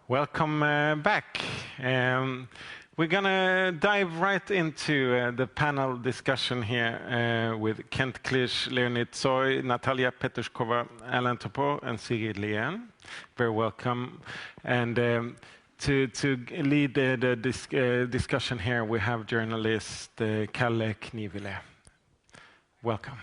Welcome back. We're going to dive right into the panel discussion here with Kent Klich, Leonid Tsoy, Natalya Petukhova, Alain Topor, and Sigrid Lien. Very welcome. And to lead the discussion here, we have journalist Kalle Kniivilä. Welcome.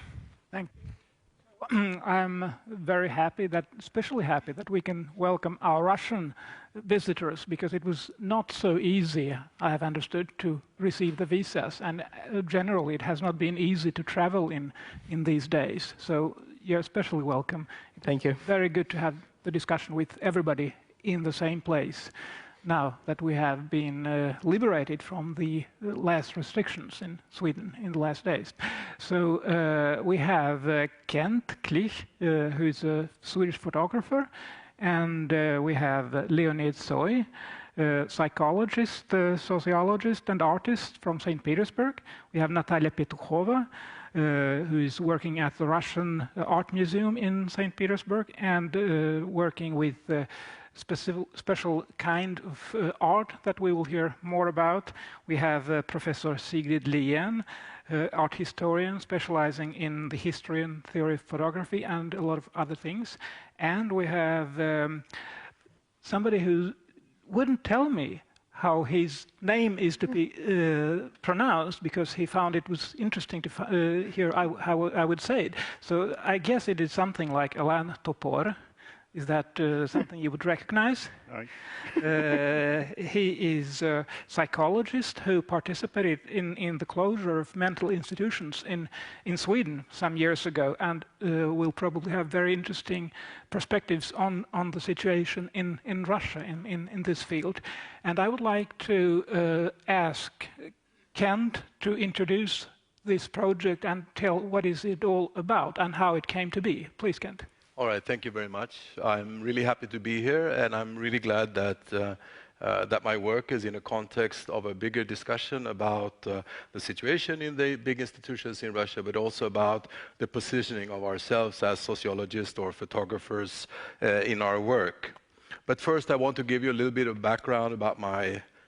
Thank you. I'm very happy, especially happy that we can welcome our Russian visitors, because it was not so easy, I have understood, to receive the visas, and generally it has not been easy to travel in these days. So you're especially welcome. Thank you. Very good to have the discussion with everybody in the same place, now that we have been liberated from the last restrictions in Sweden in the last days. So we have Kent Klich, who is a Swedish photographer, and we have Leonid Tsoy, psychologist, sociologist and artist from St. Petersburg. We have Natalya Petukhova, who is working at the Russian Art Museum in St. Petersburg and working with special kind of art that we will hear more about. We have Professor Sigrid Lien, art historian specializing in the history and theory of photography and a lot of other things. And we have somebody who wouldn't tell me how his name is to be pronounced, because he found it was interesting to hear how I would say it. So I guess it is something like Alain Topor. Is that something you would recognize? Right. He is a psychologist who participated in the closure of mental institutions in Sweden some years ago, and will probably have very interesting perspectives on the situation in Russia in this field. And I would like to ask Kent to introduce this project and tell what is it all about and how it came to be. Please, Kent. All right, thank you very much. I'm really happy to be here, and I'm really glad that that my work is in a context of a bigger discussion about the situation in the big institutions in Russia, but also about the positioning of ourselves as sociologists or photographers in our work. But first, I want to give you a little bit of background about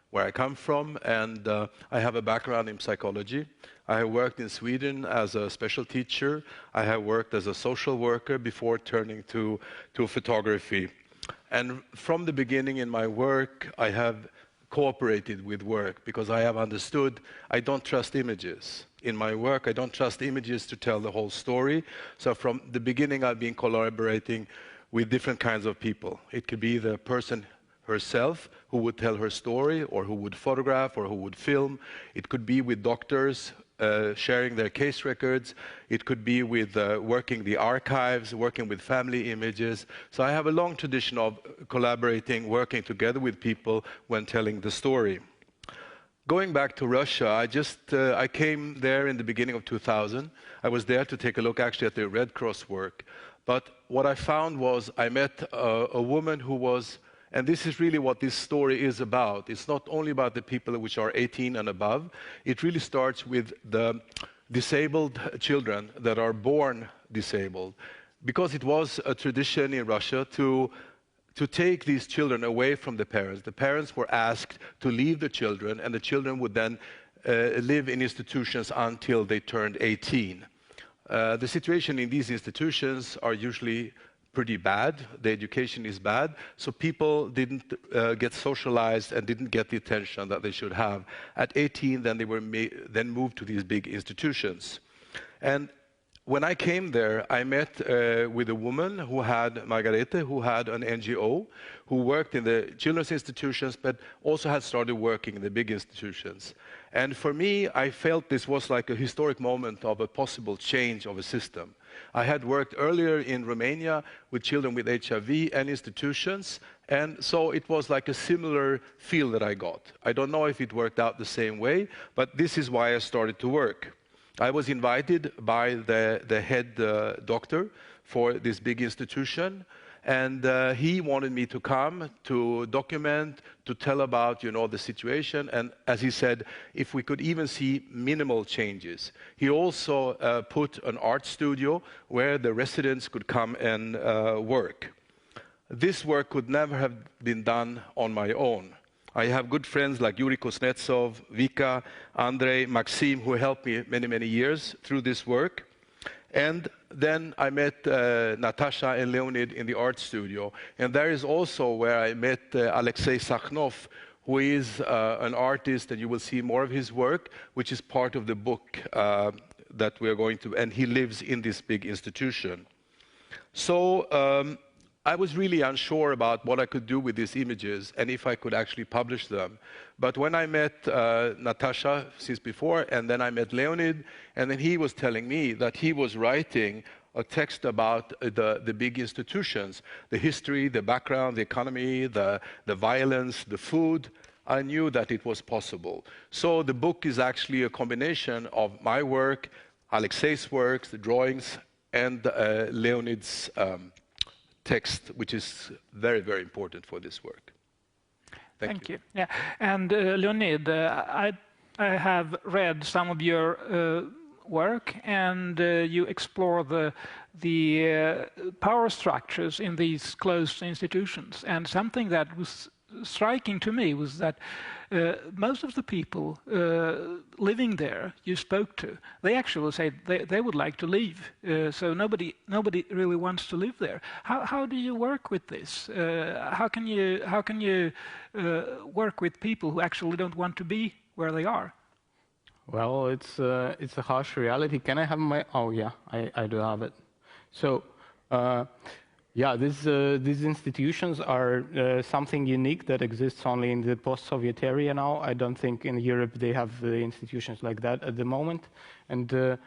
where I come from, and I have a background in psychology. I have worked in Sweden as a special teacher. I have worked as a social worker before turning to photography. And from the beginning in my work, I have cooperated with work, because I have understood I don't trust images. In my work, I don't trust images to tell the whole story. So from the beginning, I've been collaborating with different kinds of people. It could be the person herself who would tell her story, or who would photograph, or who would film. It could be with doctors sharing their case records. It could be with working the archives, working with family images. So I have a long tradition of collaborating, working together with people when telling the story. Going back to Russia, I came there in the beginning of 2000. I was there to take a look actually at the Red Cross work. But what I found was I met a woman who was, and this is really what this story is about. It's not only about the people which are 18 and above. It really starts with the disabled children that are born disabled. Because it was a tradition in Russia to take these children away from the parents. The parents were asked to leave the children, and the children would then live in institutions until they turned 18. The situation in these institutions are usually pretty bad. The education is bad, so people didn't get socialized and didn't get the attention that they should have. At 18, then they were then moved to these big institutions. And when I came there, I met with a woman who had, Margarete, who had an NGO, who worked in the children's institutions, but also had started working in the big institutions. And for me, I felt this was like a historic moment of a possible change of a system. I had worked earlier in Romania with children with HIV and institutions, and so it was like a similar feel that I got. I don't know if it worked out the same way, but this is why I started to work. I was invited by the head doctor for this big institution, and he wanted me to come to document, to tell about, the situation, and as he said, if we could even see minimal changes. He also put an art studio where the residents could come and work. this work could never have been done on my own. I have good friends like Yuri Kuznetsov, Vika, Andrei, Maxim, who helped me many, many years through this work. And then I met Natasha and Leonid in the art studio. And there is also where I met Alexei Sakhnov, who is an artist, and you will see more of his work, which is part of the book that we are going to, and he lives in this big institution. So I was really unsure about what I could do with these images and if I could actually publish them. But when I met Natasha since before, and then I met Leonid, and then he was telling me that he was writing a text about the big institutions, the history, the background, the economy, the violence, the food, I knew that it was possible. So the book is actually a combination of my work, Alexei's works, the drawings, and Leonid's text, which is very, very important for this work. Thank you. Yeah, and Leonid, I have read some of your work, and you explore the power structures in these closed institutions. And something that was striking to me was that most of the people living there you spoke to, they actually say they would like to leave. So nobody really wants to live there. How do you work with this? How can you work with people who actually don't want to be where they are? Well, it's a harsh reality. Can I have my? Oh yeah, I do have it. So. Yeah, these institutions are something unique that exists only in the post-Soviet area now. I don't think in Europe they have institutions like that at the moment. And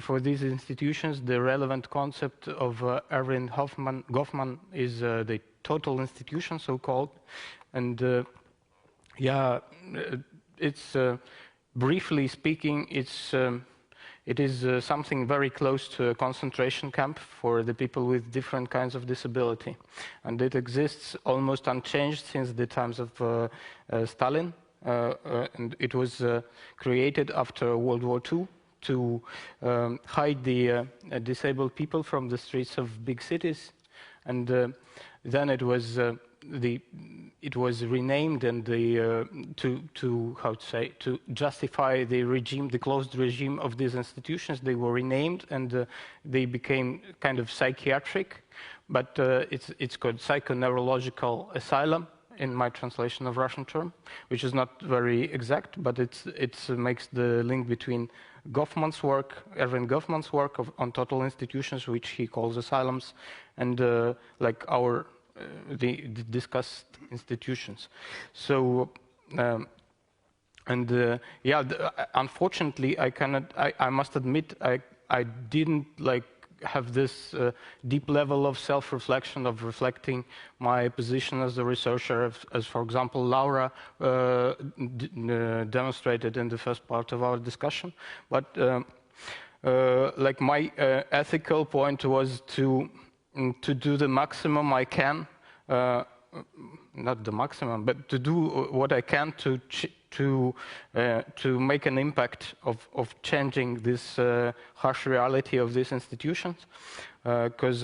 for these institutions, the relevant concept of Erwin Goffman is the total institution, so-called. And yeah, it's briefly speaking, it is something very close to a concentration camp for the people with different kinds of disability. And it exists almost unchanged since the times of Stalin. And it was created after World War II to hide the disabled people from the streets of big cities. And then it was renamed, and to justify the regime, the closed regime of these institutions, they were renamed, and they became kind of psychiatric, but it's called psychoneurological asylum in my translation of Russian term, which is not very exact, but it makes the link between Goffman's work, Erwin Goffman's work on total institutions, which he calls asylums, and like our the discussed institutions. So yeah, unfortunately I must admit I didn't like have this deep level of self-reflection, of reflecting my position as a researcher, as for example Laura demonstrated in the first part of our discussion. But like my ethical point was to do the maximum I can, not the maximum, but to do what I can to make an impact of changing this harsh reality of these institutions, because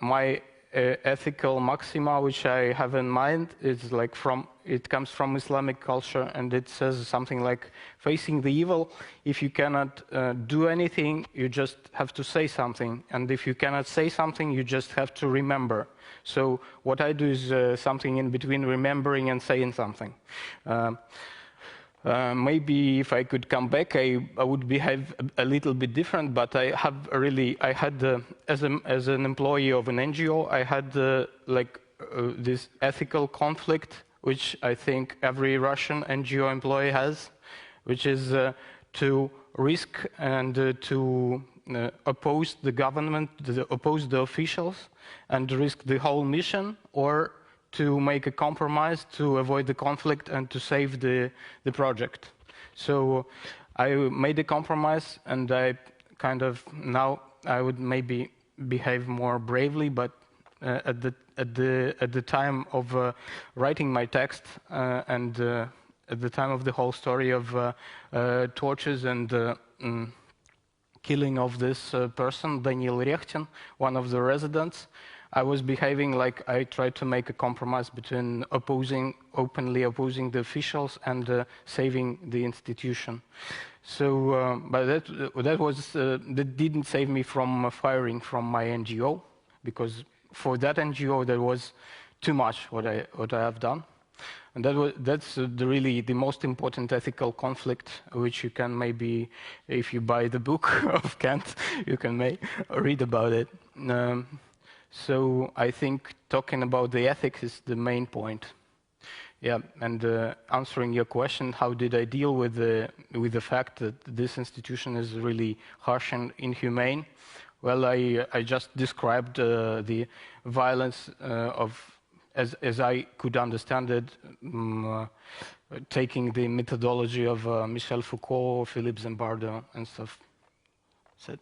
my ethical maxima, which I have in mind, is like it comes from Islamic culture, and it says something like, facing the evil, if you cannot do anything, you just have to say something, and if you cannot say something, you just have to remember. So what I do is something in between remembering and saying something. Maybe if I could come back, I would behave a little bit different. But I had as an employee of an NGO, I had this ethical conflict, which I think every Russian NGO employee has, which is to risk and to oppose the government, oppose the officials, and risk the whole mission, or to make a compromise to avoid the conflict and to save the project. So I made a compromise, and I kind of now I would maybe behave more bravely, but at the time of writing my text and at the time of the whole story of tortures and killing of this person, Daniil Rechtin, one of the residents, I was behaving like I tried to make a compromise between openly opposing the officials and saving the institution. So, but that didn't save me from firing from my NGO, because for that NGO there was too much what I have done. And that's really the most important ethical conflict, which you can maybe, if you buy the book of Kant, you can read about it. So I think talking about the ethics is the main point. Yeah, and answering your question, how did I deal with the fact that this institution is really harsh and inhumane? Well, I just described the violence as I could understand it, taking the methodology of Michel Foucault, Philippe Zimbardo, and stuff. That's it.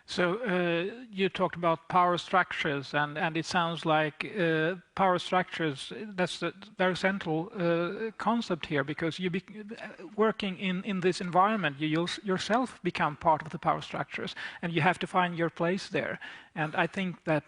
So you talked about power structures, and it sounds like power structures, that's a very central concept here, because you working in this environment, you yourself become part of the power structures, and you have to find your place there. And I think that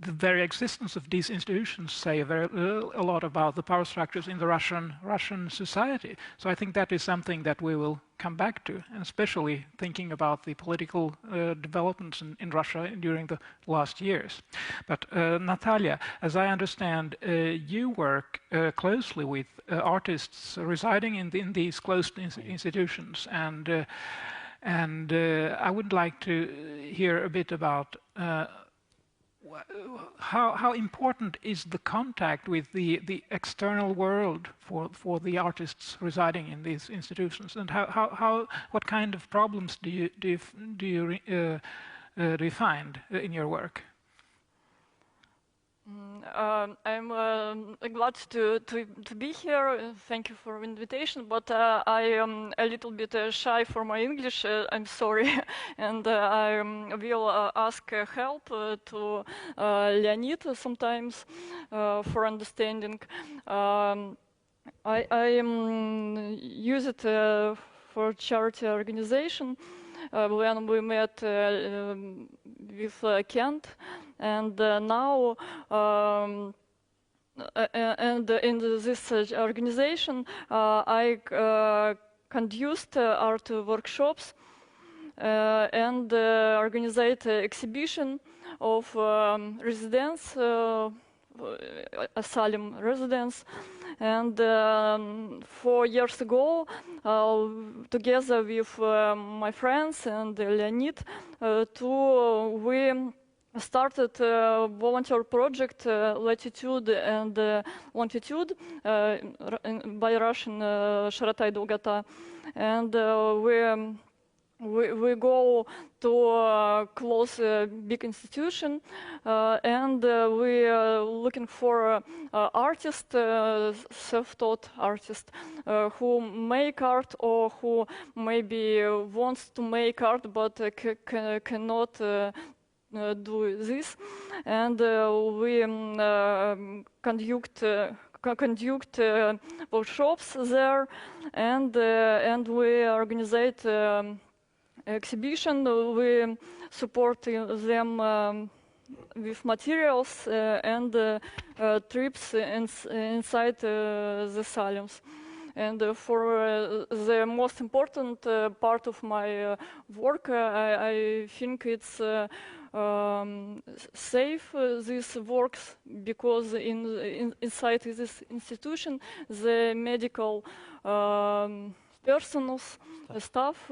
the very existence of these institutions say a lot about the power structures in the Russian society. So I think that is something that we will come back to, and especially thinking about the political developments in Russia during the last years. But Natalya, as I understand, you work closely with artists residing in these closed institutions, and I would like to hear a bit about how important is the contact with the external world for the artists residing in these institutions, and what kind of problems do you find in your work? I'm glad to be here. Thank you for the invitation, but I am a little bit shy for my English. I'm sorry, and I will ask help to Leonid sometimes for understanding. I use it for charity organization when we met with Kent. And now, and in this organization, I conducted art workshops and organized exhibition of residents, asylum residents. And 4 years ago, together with my friends and Leonid, we started a volunteer project, Latitude and Longitude, by Russian Широта и Долгота, and we go to close a big institution, and we are looking for artists, self-taught artists, who make art or who maybe wants to make art but cannot do this, and we conduct workshops there, and we organize exhibition. We support them with materials and trips inside the asylums. And for the most important part of my work, I think it's save these works, because inside this institution the medical personnel staff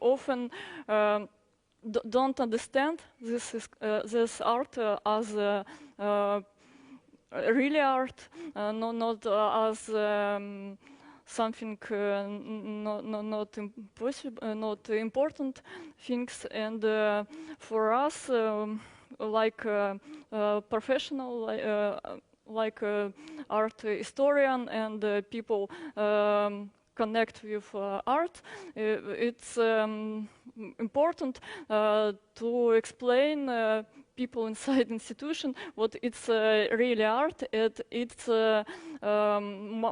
often don't understand this art as really art, not as something not impossible, not important things. And for us, like professional, like art historian and people connect with art, it's important to explain people inside institution, what it's really art, it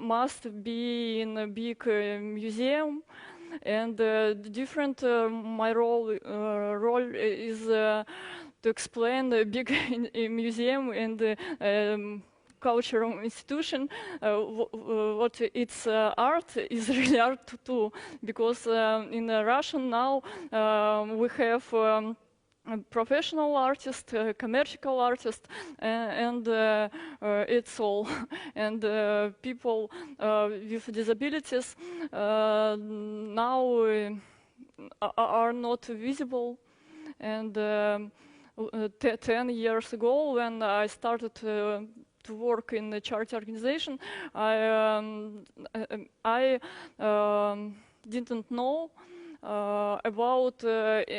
must be in a big museum. And different, my role is to explain the big museum and cultural institution what its art is really art too, because in Russian now we have professional artist, commercial artist, and it's all. And people with disabilities now are not visible. And 10 years ago, when I started to work in the charity organization, I didn't know about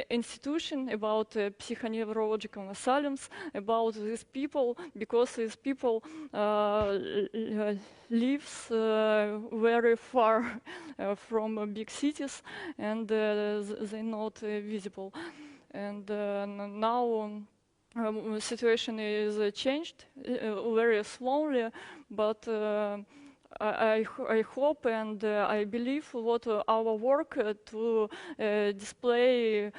institution, about psychoneurological asylums, about these people, because these people lives very far from big cities, and they're not visible. And now situation is changed very slowly, but I hope and I believe what our work to display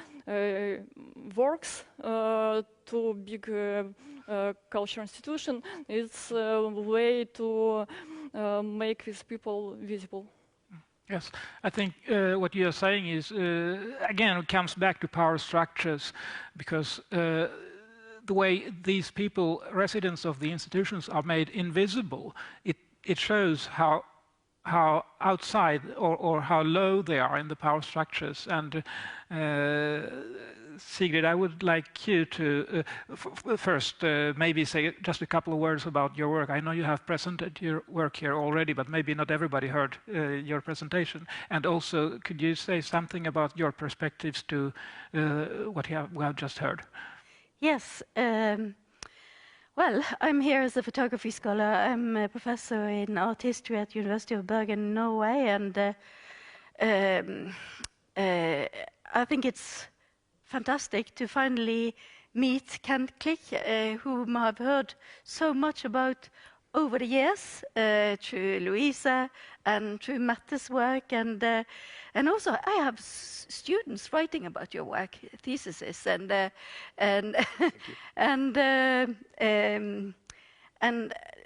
works to big cultural institution is a way to make these people visible. Yes, I think what you are saying is, again, it comes back to power structures, because the way these people, residents of the institutions, are made invisible, it shows how outside or how low they are in the power structures. And Sigrid, I would like you to first maybe say just a couple of words about your work. I know you have presented your work here already, but maybe not everybody heard your presentation. And also, could you say something about your perspectives to what we have just heard? Yes. Well, I'm here as a photography scholar. I'm a professor in art history at the University of Bergen, Norway, and I think it's fantastic to finally meet Klich, whom I've heard so much about over the years, through Louisa and through Matte's work, and also I have students writing about your work, theses, and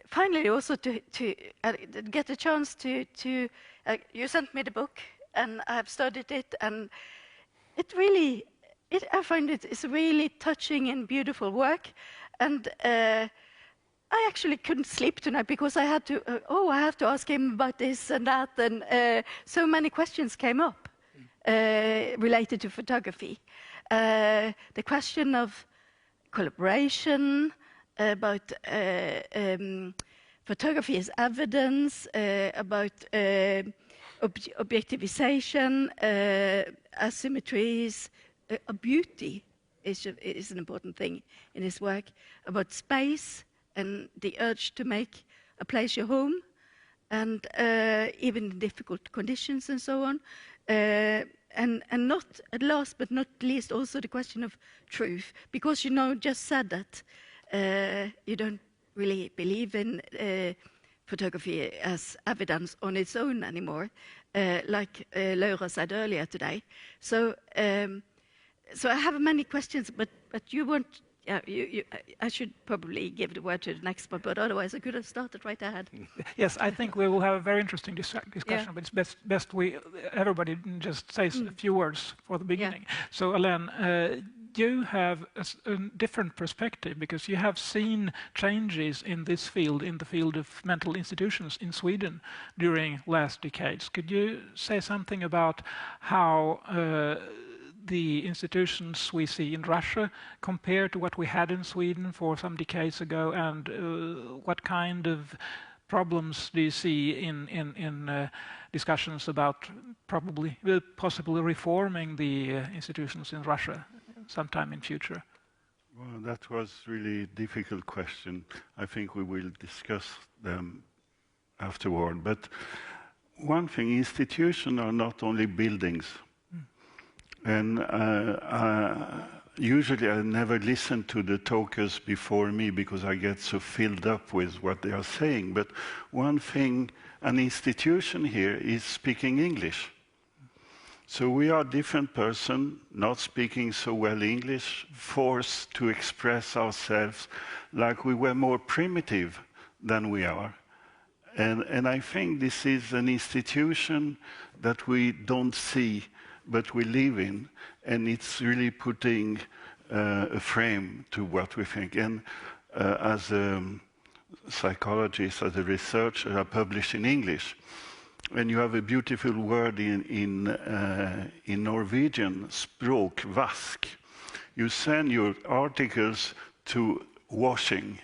finally also to get a chance to you sent me the book, and I have studied it, and I find it's really touching and beautiful work, and I actually couldn't sleep tonight because I had to. I have to ask him about this and that, and so many questions came up related to photography. The question of collaboration, about photography as evidence, about objectivization, asymmetries, beauty is an important thing in his work, about space and the urge to make a place your home, and even in difficult conditions and so on. And not at last but not least also the question of truth, because you just said that you don't really believe in photography as evidence on its own anymore, like Laura said earlier today. So I have many questions, but you want. I should probably give the word to the next one, but otherwise I could have started right ahead. Yes, I think we will have a very interesting discussion, yeah. But it's best everybody just says a few words for the beginning. Yeah. So Alain, you have a different perspective, because you have seen changes in this field, in the field of mental institutions in Sweden during last decades. Could you say something about how the institutions we see in Russia compare to what we had in Sweden for some decades ago, and what kind of problems do you see in discussions about possibly reforming the institutions in Russia sometime in future? Well, that was really a difficult question. I think we will discuss them afterward. But one thing, institutions are not only buildings. And usually I never listen to the talkers before me because I get so filled up with what they are saying. But one thing, an institution here is speaking English. So we are different person, not speaking so well English, forced to express ourselves like we were more primitive than we are. And I think this is an institution that we don't see, but we live in, and it's really putting a frame to what we think. And as a psychologist, as a researcher, I publish in English. And you have a beautiful word in Norwegian, språkvask. You send your articles to washing.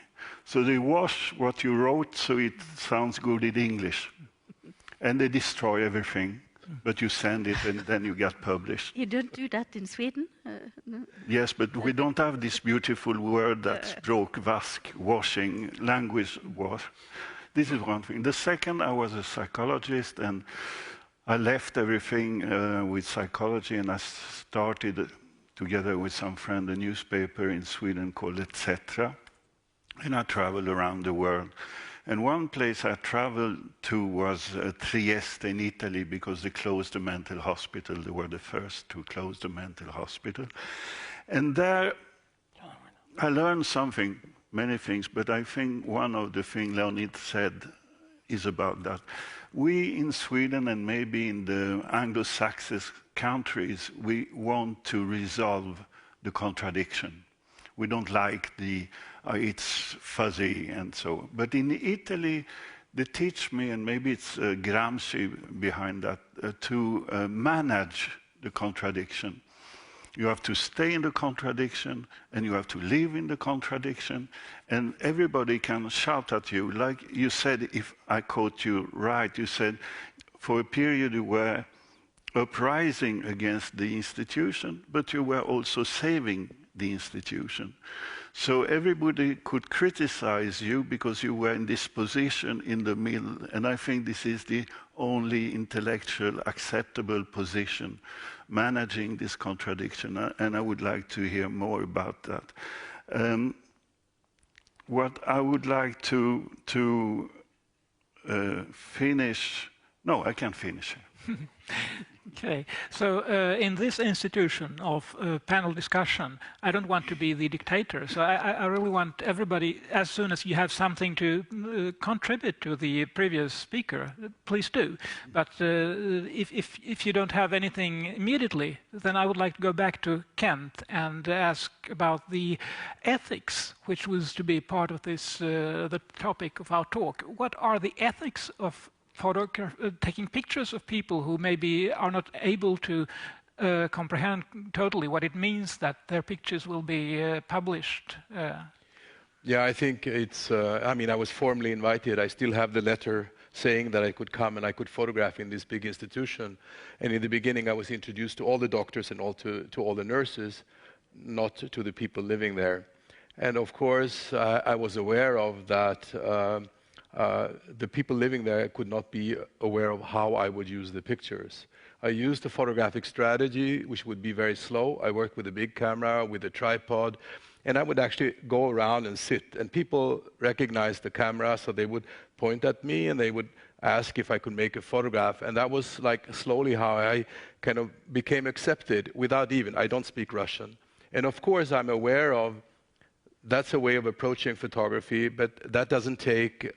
So they wash what you wrote so it sounds good in English. And they destroy everything. But you send it and then you get published. You don't do that in Sweden? No. Yes, but we don't have this beautiful word that språkvask, washing, language wash. This is one thing. The second, I was a psychologist and I left everything with psychology and I started together with some friend a newspaper in Sweden called Etc. And I traveled around the world. And one place I traveled to was Trieste in Italy because they closed the mental hospital. They were the first to close the mental hospital. And there I learned something, many things, but I think one of the things Leonid said is about that. We in Sweden and maybe in the Anglo-Saxon countries, we want to resolve the contradiction. We don't like the, it's fuzzy and so. But in Italy, they teach me, and maybe it's Gramsci behind that, to manage the contradiction. You have to stay in the contradiction, and you have to live in the contradiction, and everybody can shout at you. Like you said, if I quote you right, you said, for a period you were uprising against the institution, but you were also saving the institution. So everybody could criticize you because you were in this position in the middle, and I think this is the only intellectual acceptable position, managing this contradiction, and I would like to hear more about that. What I would like to finish, no, I can't finish. Okay, so in this institution of panel discussion, I don't want to be the dictator, so I really want everybody, as soon as you have something to contribute to the previous speaker, please do. But if you don't have anything immediately, then I would like to go back to Kent and ask about the ethics, which was to be part of this, the topic of our talk. What are the ethics of taking pictures of people who maybe are not able to comprehend totally what it means that their pictures will be published? Yeah, I think it's, I mean, I was formally invited. I still have the letter saying that I could come and I could photograph in this big institution. And in the beginning, I was introduced to all the doctors and to all the nurses, not to the people living there. And of course, I was aware of that. The people living there could not be aware of how I would use the pictures. I used a photographic strategy, which would be very slow. I worked with a big camera, with a tripod, and I would actually go around and sit. And people recognized the camera, so they would point at me and they would ask if I could make a photograph. And that was like slowly how I kind of became accepted without even, I don't speak Russian. And of course, I'm aware of that's a way of approaching photography, but that doesn't take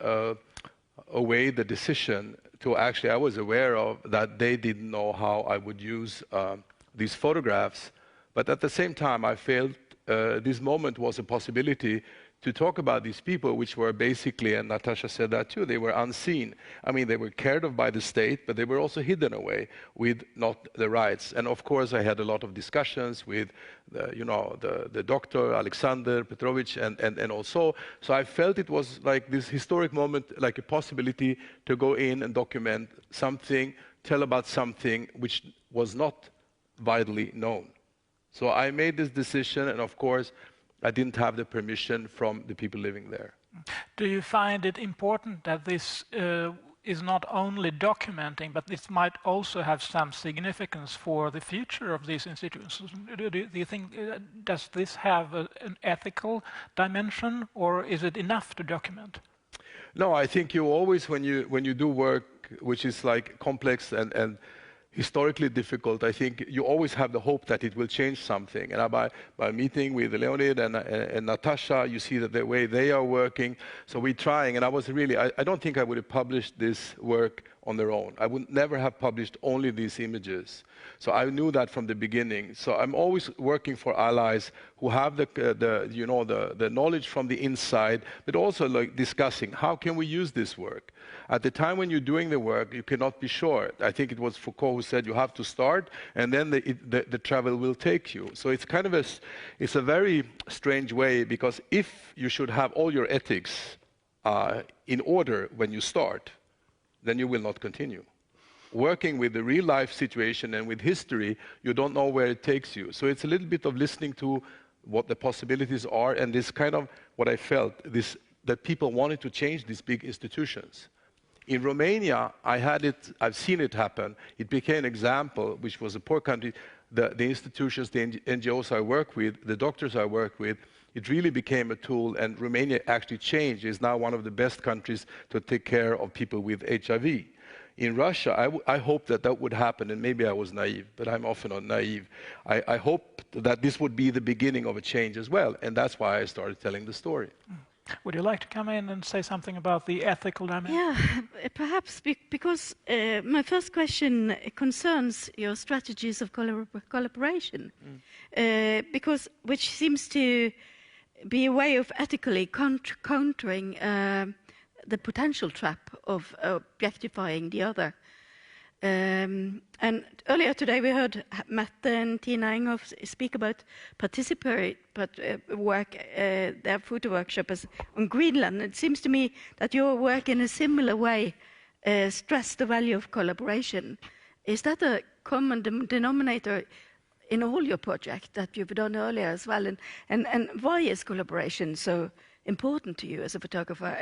away the decision to actually, I was aware of that they didn't know how I would use these photographs. But at the same time, I felt this moment was a possibility to talk about these people, which were basically, and Natasha said that too, they were unseen. I mean, they were cared of by the state, but they were also hidden away with not the rights. And of course, I had a lot of discussions with, the doctor, Alexander Petrovich, and also. So I felt it was like this historic moment, like a possibility to go in and document something, tell about something which was not widely known. So I made this decision, and of course, I didn't have the permission from the people living there. Do you find it important that this is not only documenting, but this might also have some significance for the future of these institutions. Do you think, does this have an ethical dimension, or is it enough to document? No, I think you always, when you do work which is like complex and historically difficult, I think you always have the hope that it will change something. And by meeting with Leonid and Natasha, you see that the way they are working. So we're trying, and I don't think I would have published this work on their own. I would never have published only these images. So I knew that from the beginning. So I'm always working for allies who have the knowledge from the inside, but also like discussing how can we use this work. At the time when you're doing the work, you cannot be sure. I think it was Foucault who said you have to start, and then the travel will take you. So it's kind of it's a very strange way, because if you should have all your ethics in order when you start, then you will not continue. Working with the real life situation and with history, you don't know where it takes you. So it's a little bit of listening to what the possibilities are, and this kind of what I felt, that people wanted to change these big institutions. In Romania, I've seen it happen. It became an example, which was a poor country. The institutions, the NGOs I work with, the doctors I work with, it really became a tool, and Romania actually changed. It's now one of the best countries to take care of people with HIV. In Russia, I hoped that would happen, and maybe I was naive, but I'm often not naive. I hoped that this would be the beginning of a change as well, and that's why I started telling the story. Would you like to come in and say something about the ethical dimension? Yeah, perhaps because my first question concerns your strategies of collaboration, which seems to be a way of ethically countering the potential trap of objectifying the other. And earlier today we heard Mette and Tina Enghoff speak about participatory work, their photo workshop on Greenland. It seems to me that your work in a similar way stressed the value of collaboration. Is that a common denominator in all your projects that you've done earlier as well? And why is collaboration so important to you as a photographer?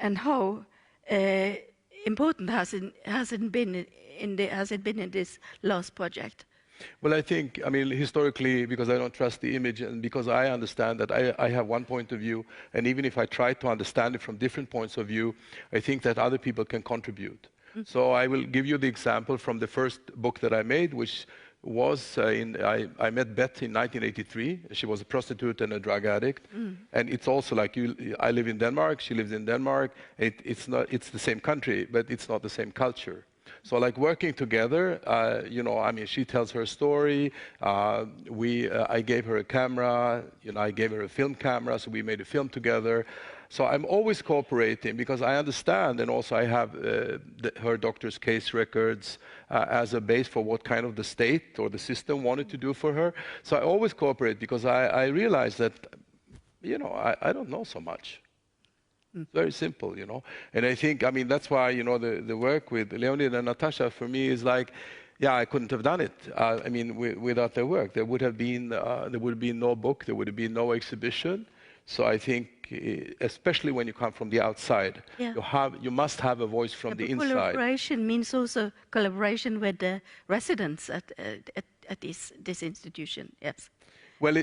And how important has it been in this last project? Well, I think, historically, because I don't trust the image, and because I understand that I have one point of view, and even if I try to understand it from different points of view, I think that other people can contribute. Mm-hmm. So I will give you the example from the first book that I made, which was I met Beth in 1983. She was a prostitute and a drug addict, and it's also like I live in Denmark. She lives in Denmark. It's the same country, but it's not the same culture. So like working together, she tells her story. I gave her a camera. I gave her a film camera, so we made a film together. So I'm always cooperating because I understand, and also I have her doctor's case records as a base for what kind of the state or the system wanted to do for her. So I always cooperate because I realize that, I don't know so much. It's very simple, And I think, that's why, the work with Leonid and Natasha for me is like, I couldn't have done it. Without their work, there would have been no book, there would have been no exhibition. So I think, especially when you come from the outside, you must have a voice from the inside. Collaboration means also collaboration with the residents at this institution. Yes. Well,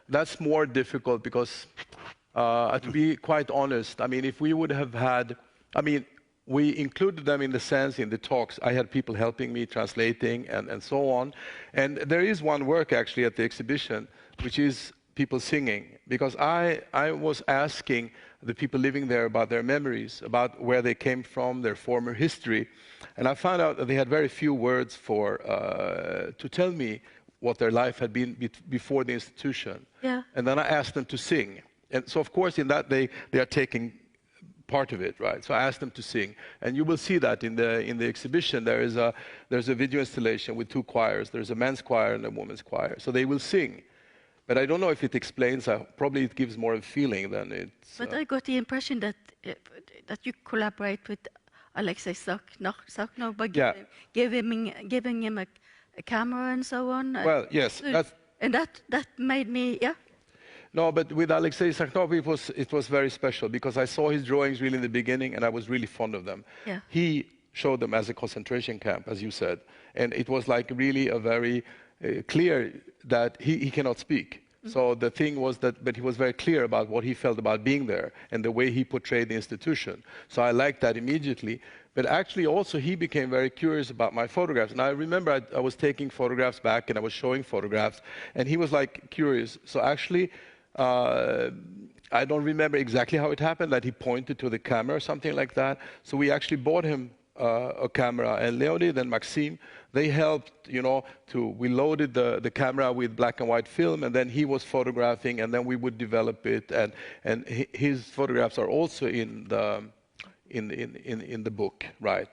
that's more difficult because, to be quite honest, if we would have had, we included them in the sense in the talks. I had people helping me, translating, and so on. And there is one work actually at the exhibition, which is people singing, because I was asking the people living there about their memories, about where they came from, their former history, and I found out that they had very few words to tell me what their life had been before the institution. Yeah. And then I asked them to sing, and so of course in that they are taking part of it, right? So I asked them to sing, and you will see that in the exhibition. There's a video installation with two choirs. There's a men's choir and a women's choir, so they will sing. But I don't know if it explains. Probably it gives more of a feeling than it's. But I got the impression that you collaborate with Alexei Sakhno by giving him a camera and so on. Well, yes, and that made me No, but with Alexei Sakhnov, it was very special because I saw his drawings really in the beginning and I was really fond of them. Yeah. He showed them as a concentration camp, as you said. And it was like really a very clear that he cannot speak. So the thing was that, but he was very clear about what he felt about being there and the way he portrayed the institution. So I liked that immediately. But actually also he became very curious about my photographs. And I remember I was taking photographs back and I was showing photographs and he was like curious. So actually, I don't remember exactly how it happened, that he pointed to the camera or something like that. So we actually bought him a camera, and Leonid and Maxime, they helped, we loaded the camera with black and white film, and then he was photographing, and then we would develop it, and his photographs are also in the book, right?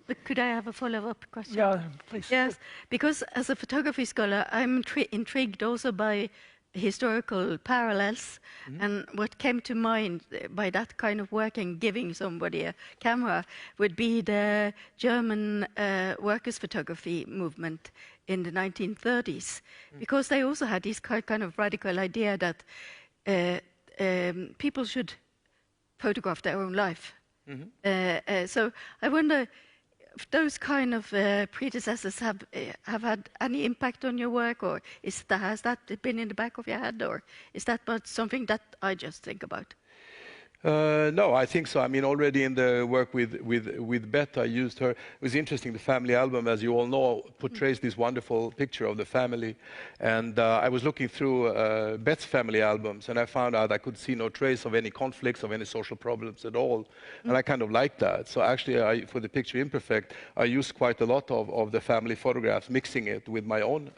But could I have a follow-up question? Yeah, please. Yes, because as a photography scholar, I'm intrigued also by historical parallels, and what came to mind by that kind of work and giving somebody a camera would be the German workers' photography movement in the 1930s, because they also had this kind of radical idea that people should photograph their own life. So I wonder if those kind of predecessors have had any impact on your work, or has that been in the back of your head, or is that not something that I just think about? No, I think so. I mean, already in the work with Beth, I used her. It was interesting. The family album, as you all know, portrays this wonderful picture of the family. And I was looking through Beth's family albums, and I found out I could see no trace of any conflicts, of any social problems at all. And I kind of liked that. So actually, for the picture Imperfect, I used quite a lot of the family photographs, mixing it with my own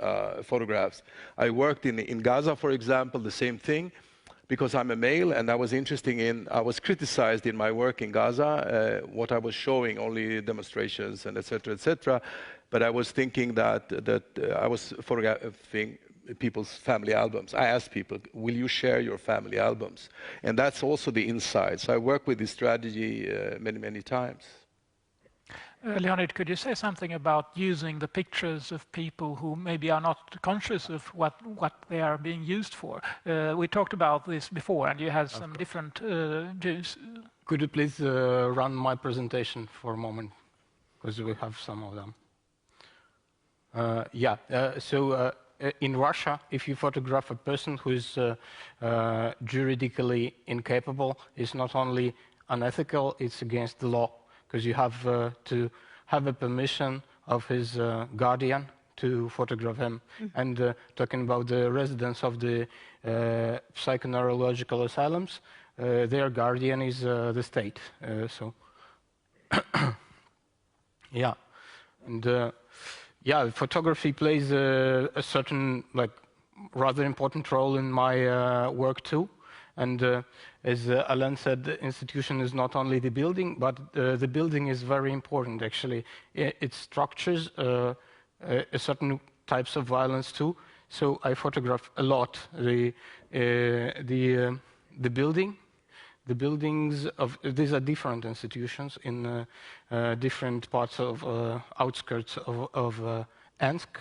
photographs. I worked in Gaza, for example, the same thing. Because I'm a male, and I was I was criticized in my work in Gaza, what I was showing, only demonstrations and et cetera, but I was thinking that I was photographing people's family albums. I asked people, will you share your family albums? And that's also the insight. So I work with this strategy many times. Leonid, could you say something about using the pictures of people who maybe are not conscious of what they are being used for? We talked about this before, and you had some different views. Could you please run my presentation for a moment? Because we have some of them. So in Russia, if you photograph a person who is juridically incapable, it's not only unethical, it's against the law. Because you have to have a permission of his guardian to photograph him. And talking about the residents of the psychoneurological asylums, their guardian is the state. Yeah, and photography plays a certain, rather important role in my work too. And as Alain said, the institution is not only the building, but the building is very important, actually. It structures a certain types of violence, too. So I photograph a lot the building. The buildings of these are different institutions in different parts of outskirts of Ansk,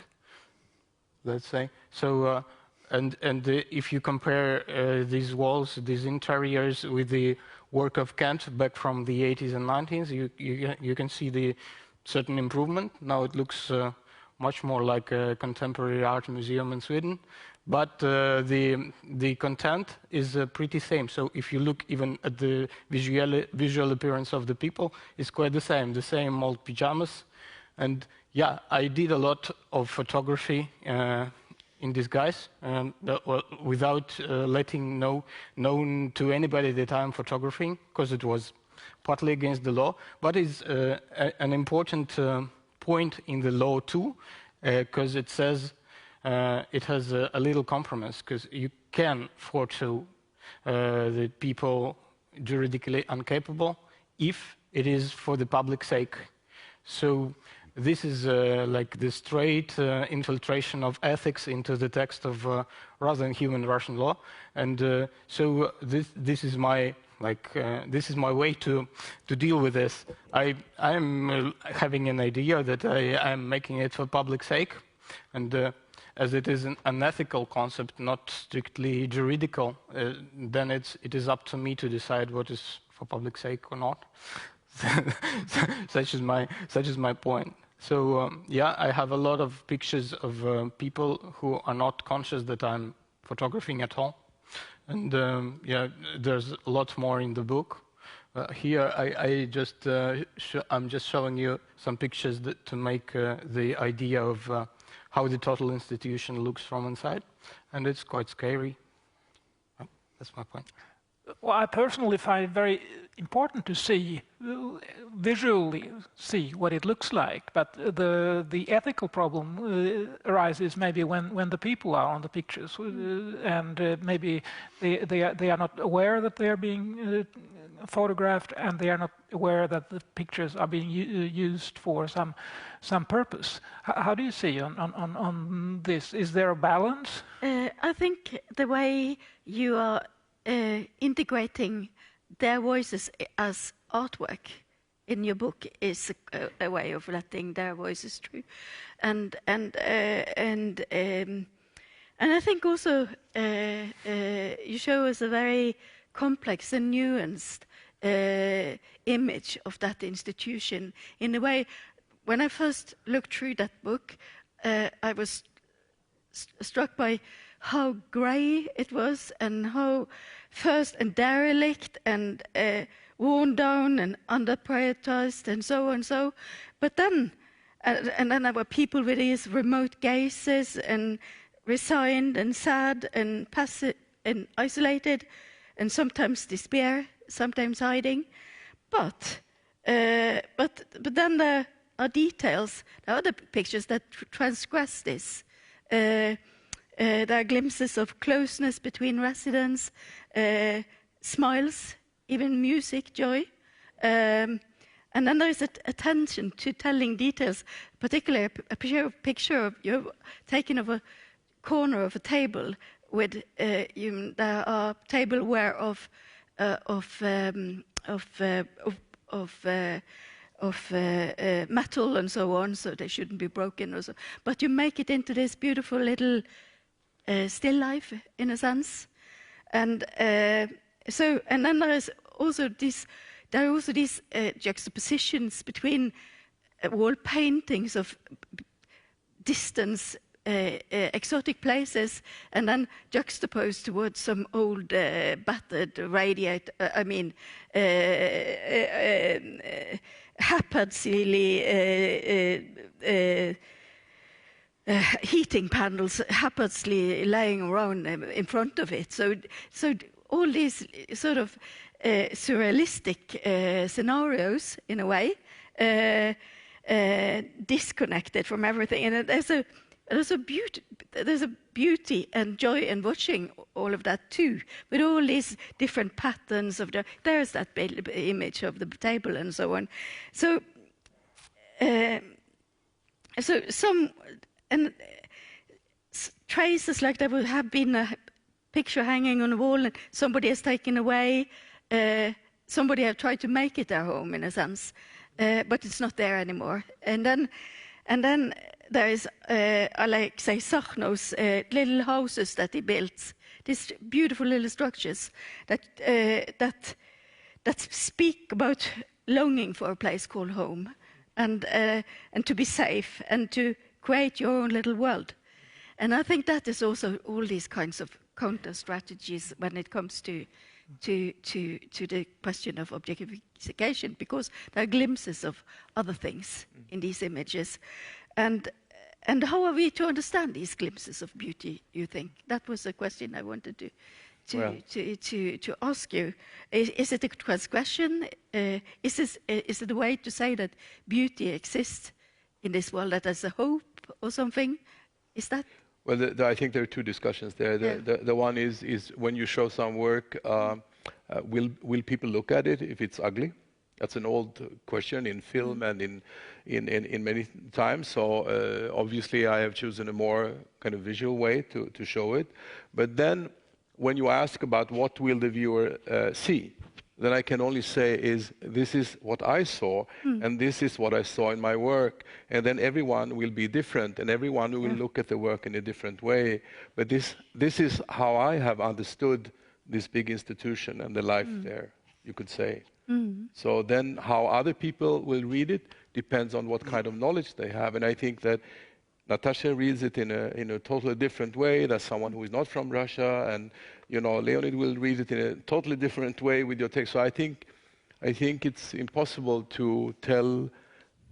let's say. So. And if you compare these walls, these interiors with the work of Kent back from the 80s and 90s, you can see the certain improvement. Now it looks much more like a contemporary art museum in Sweden, but the content is pretty same. So if you look even at the visual appearance of the people, it's quite the same old pajamas. And yeah, I did a lot of photography in disguise, without letting known to anybody that I'm photographing, because it was partly against the law. But it's an important point in the law too, because it says it has a little compromise, because you can photo the people juridically incapable if it is for the public sake. So this is like the straight infiltration of ethics into the text of rather than human Russian law, and so this is my way to deal with this. I'm having an idea that I'm making it for public sake, and as it is an unethical concept, not strictly juridical, then it is up to me to decide what is for public sake or not. Such is my point. So yeah, I have a lot of pictures of people who are not conscious that I'm photographing at all, and yeah, there's a lot more in the book. Here, I'm just showing you some pictures to make the idea of how the total institution looks from inside, and it's quite scary. Oh, that's my point. Well, I personally find it very important to see, visually see what it looks like, but the ethical problem arises maybe when the people are on the pictures, and maybe they are not aware that they are being photographed, and they are not aware that the pictures are being used for some purpose. How do you see on this? Is there a balance? I think the way you are integrating their voices as artwork in your book is a way of letting their voices through, and I think also you show us a very complex and nuanced image of that institution. In a way, when I first looked through that book, I was struck by how grey it was, and how first and derelict and worn down and under-prioritized and so on. But then, and then there were people with these remote gazes and resigned and sad and passive and isolated, and sometimes despair, sometimes hiding. But then there are details, there are other pictures that transgress this. There are glimpses of closeness between residents, smiles, even music, joy. And then there is attention to telling details, particularly a picture of you taken of a corner of a table with there are tableware of metal and so on, so they shouldn't be broken or so. But you make it into this beautiful little still life, in a sense, and then there are also these juxtapositions between wall paintings of distance, exotic places, and then juxtaposed towards some old battered radiator. Haphazardly. Heating panels haphazardly laying around in front of it. So all these sort of surrealistic scenarios, in a way, disconnected from everything. And there's a beauty and joy in watching all of that too, with all these different patterns of there's that image of the table and so on. So some. And traces like there would have been a picture hanging on the wall and somebody has taken away, somebody has tried to make it their home in a sense, but it's not there anymore. And then there is Alexei Sakhnov's little houses that he built, these beautiful little structures that speak about longing for a place called home, and to be safe and to create your own little world. And I think that is also all these kinds of counter strategies when it comes to the question of objectification, because there are glimpses of other things in these images. And how are we to understand these glimpses of beauty, you think? That was a question I wanted to ask you. Is it a transgression? Is it a way to say that beauty exists in this world, that there's a hope or something? Is that? Well, I think there are two discussions there. The one is when you show some work, will people look at it if it's ugly? That's an old question in film and in many times. So obviously I have chosen a more kind of visual way to show it. But then when you ask about what will the viewer see, then I can only say is this is what I saw, and this is what I saw in my work, and then everyone will be different, and everyone will look at the work in a different way. But this is how I have understood this big institution and the life there, you could say. So then how other people will read it depends on what kind of knowledge they have, and I think that Natasha reads it in a totally different way. That's someone who is not from Russia, and Leonid will read it in a totally different way with your text. So I think it's impossible to tell.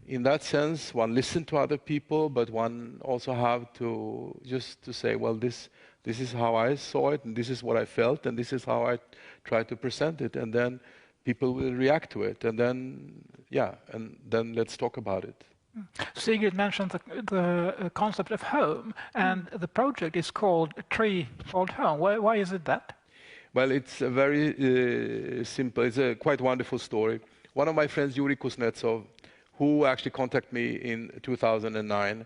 In that sense, one listen to other people, but one also have to just to say, well, this is how I saw it, and this is what I felt, and this is how I try to present it, and then people will react to it, and then let's talk about it. Sigrid mentioned the concept of home, and the project is called A Tree Called Home. Why is it that? Well, it's a very simple, it's a quite wonderful story. One of my friends, Yuri Kuznetsov, who actually contacted me in 2009,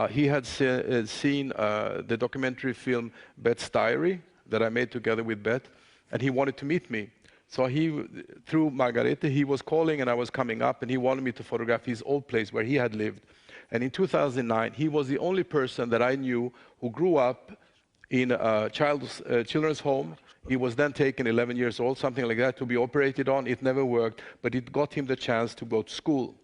he had seen the documentary film Bet's Diary that I made together with Bet, and he wanted to meet me. So through Margarete, he was calling and I was coming up, and he wanted me to photograph his old place where he had lived. And in 2009, he was the only person that I knew who grew up in a children's home. He was then taken 11 years old, something like that, to be operated on. It never worked, but it got him the chance to go to school.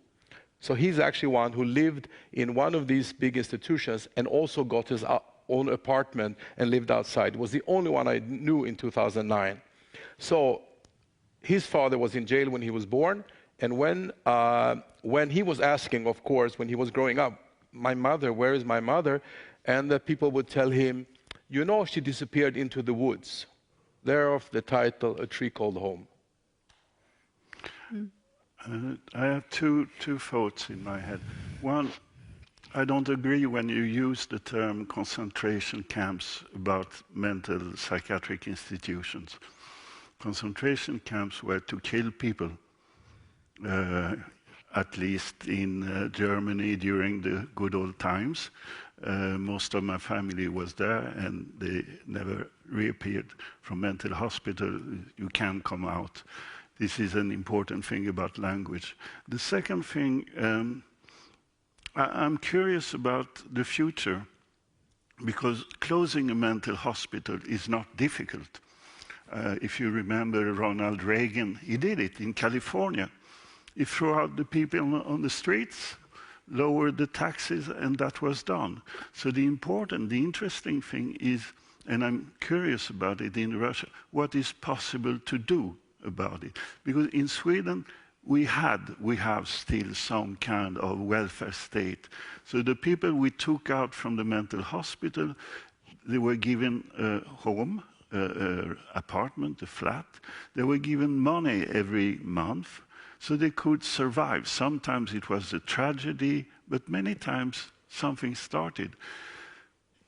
So he's actually one who lived in one of these big institutions and also got his own apartment and lived outside. It was the only one I knew in 2009. So his father was in jail when he was born, and when he was asking, of course, when he was growing up, my mother, where is my mother? And the people would tell him, she disappeared into the woods. Thereof the title, A Tree Called Home. I have two thoughts in my head. One, I don't agree when you use the term concentration camps about mental psychiatric institutions. Concentration camps were to kill people, at least in Germany during the good old times. Most of my family was there, and they never reappeared from mental hospital. You can come out. This is an important thing about language. The second thing, I'm curious about the future, because closing a mental hospital is not difficult. If you remember Ronald Reagan, he did it in California. He threw out the people on the streets, lowered the taxes, and that was done. So the interesting thing is, and I'm curious about it in Russia, what is possible to do about it? Because in Sweden, we have still some kind of welfare state. So the people we took out from the mental hospital, they were given a home, apartment, a flat. They were given money every month so they could survive. Sometimes it was a tragedy, but many times something started.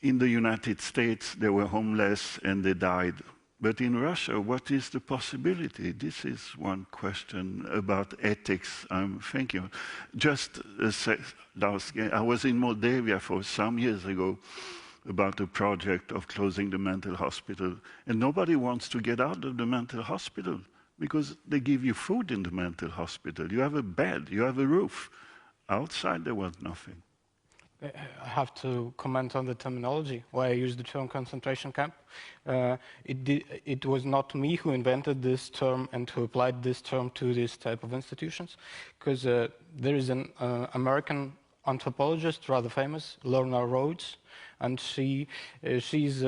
In the United States, they were homeless and they died. But in Russia, what is the possibility? This is one question about ethics I'm thinking of. Just I was in Moldavia for some years ago about a project of closing the mental hospital. And nobody wants to get out of the mental hospital because they give you food in the mental hospital. You have a bed, you have a roof. Outside there was nothing. I have to comment on the terminology, why I use the term concentration camp. It was not me who invented this term and who applied this term to this type of institutions, because there is an American anthropologist, rather famous, Lorna Rhodes, and she's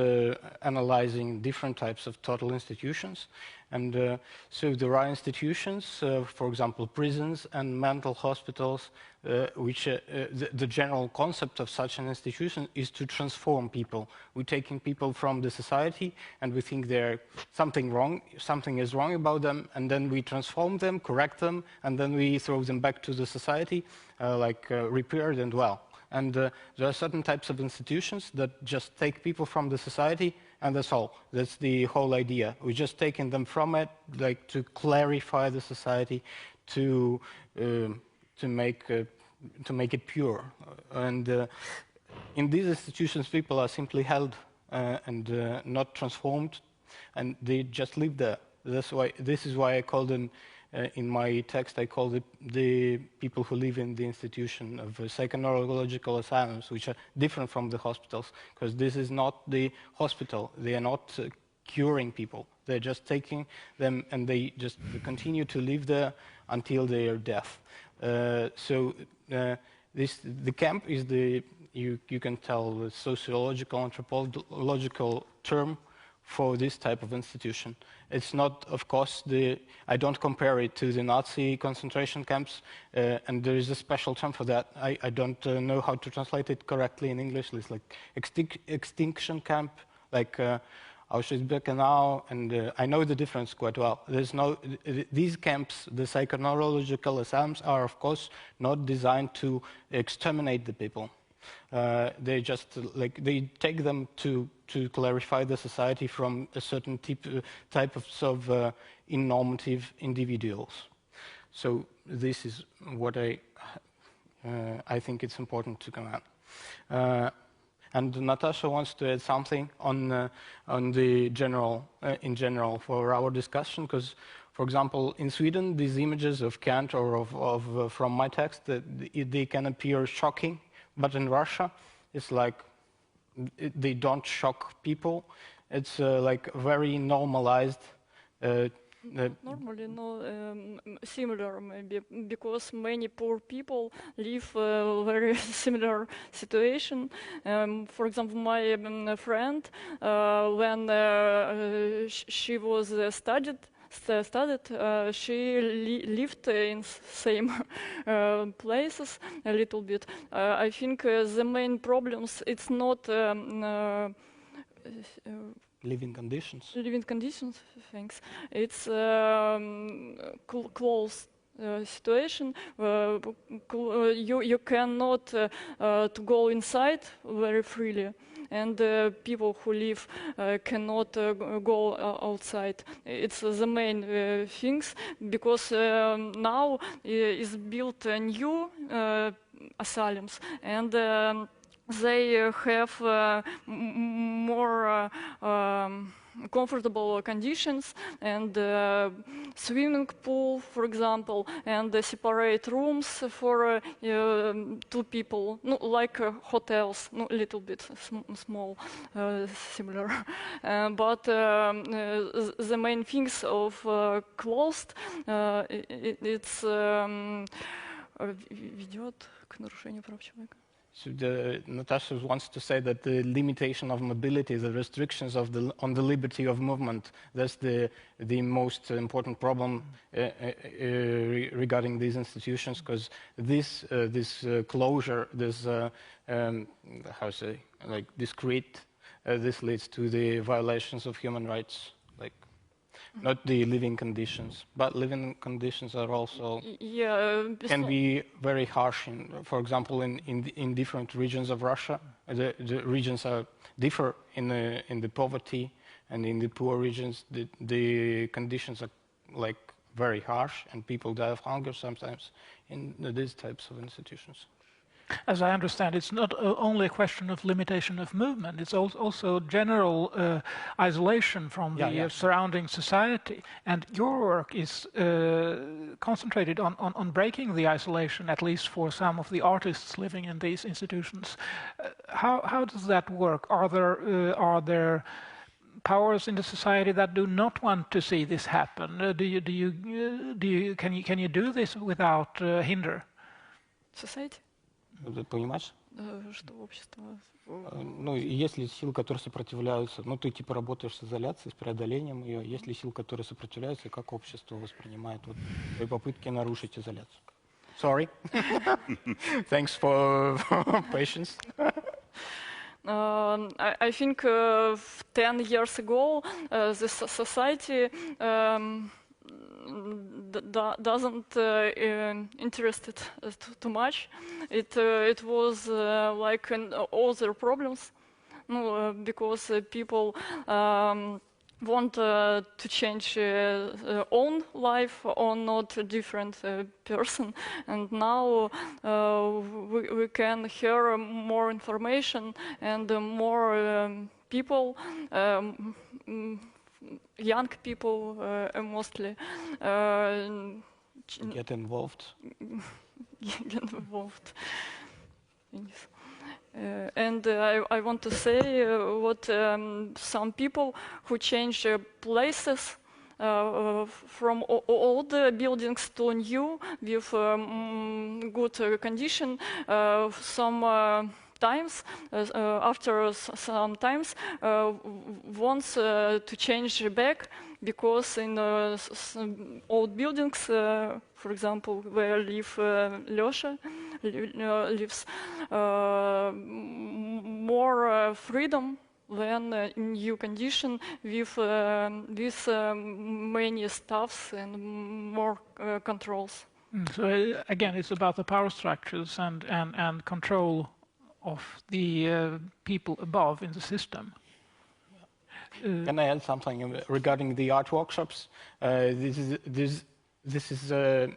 analyzing different types of total institutions. And so there are institutions, for example, prisons and mental hospitals, which the general concept of such an institution is to transform people. We're taking people from the society and we think something is wrong about them, and then we transform them, correct them, and then we throw them back to the society, repaired and well. And there are certain types of institutions that just take people from the society, and that's all. That's the whole idea. We're just taking them from it, like to clarify the society, to make it pure. And in these institutions, people are simply held and not transformed, and they just live there. This is why I called them, in my text, I call the people who live in the institution of psychoneurological asylums, which are different from the hospitals, because this is not the hospital. They are not curing people. They're just taking them and they just continue to live there until their death. The camp is you can tell, the sociological, anthropological term for this type of institution. It's not, of course, I don't compare it to the Nazi concentration camps, and there is a special term for that. I don't know how to translate it correctly in English. It's like extinction camp, like Auschwitz-Birkenau, and I know the difference quite well. These camps, the psychoneurological asylums, are of course not designed to exterminate the people. They just they take them to clarify the society from a certain type of innormative individuals. So this is what I think it's important to come out. And Natasha wants to add something on the general, in general, for our discussion, because, for example, in Sweden, these images of Kant or from my text, they can appear shocking, but in Russia, it's like they don't shock people. It's like very normalized. Normally, no, similar maybe, because many poor people live a very similar situation. For example, my friend, when she was studied, she lived in same places a little bit. I think the main problems, it's not living conditions. Living conditions, thanks. It's close situation. You cannot to go inside very freely, and people who live cannot go outside. It's the main things, because now is built new asylums, and they have more comfortable conditions, and swimming pool, for example, and separate rooms for 2 people, no, like hotels, no, a little bit small, similar. But the main things of closed, it's ведет к нарушению прав человека. So Natasha wants to say that the limitation of mobility, the restrictions on the liberty of movement, that's the most important problem regarding these institutions, because this closure, this how to say, like discrete, this leads to the violations of human rights, like not the living conditions, but living conditions are also can be very harsh. For example, in different regions of Russia, the regions differ in the poverty, and in the poor regions, the conditions are like very harsh, and people die of hunger sometimes in these types of institutions. As I understand, it's not only a question of limitation of movement, it's also general isolation from the surrounding society. And your work is concentrated on breaking the isolation, at least for some of the artists living in these institutions. How does that work? Are there powers in the society that do not want to see this happen? Can you do this without hinder? Society? Понимаешь? Что общество? Ну, есть ли силы, которые сопротивляются? Ну, ты типа работаешь с изоляцией, с преодолением ее. Есть ли силы, которые сопротивляются, и как общество воспринимает вот твои попытки нарушить изоляцию? Sorry. Thanks for patience. I think 10 years ago, the society doesn't interested too much. It was like other problems, no, because people want to change own life or not a different person, and now we can hear more information and more people young people mostly Get involved. Get involved. Yes. And I want to say what some people who change places from old buildings to new with good condition. Sometimes, after some times, wants to change back because in some old buildings, for example, where Lёsha lives, more freedom than in new condition with many staffs and more controls. So again, it's about the power structures and control of the people above in the system. Can I add something regarding the art workshops? This is a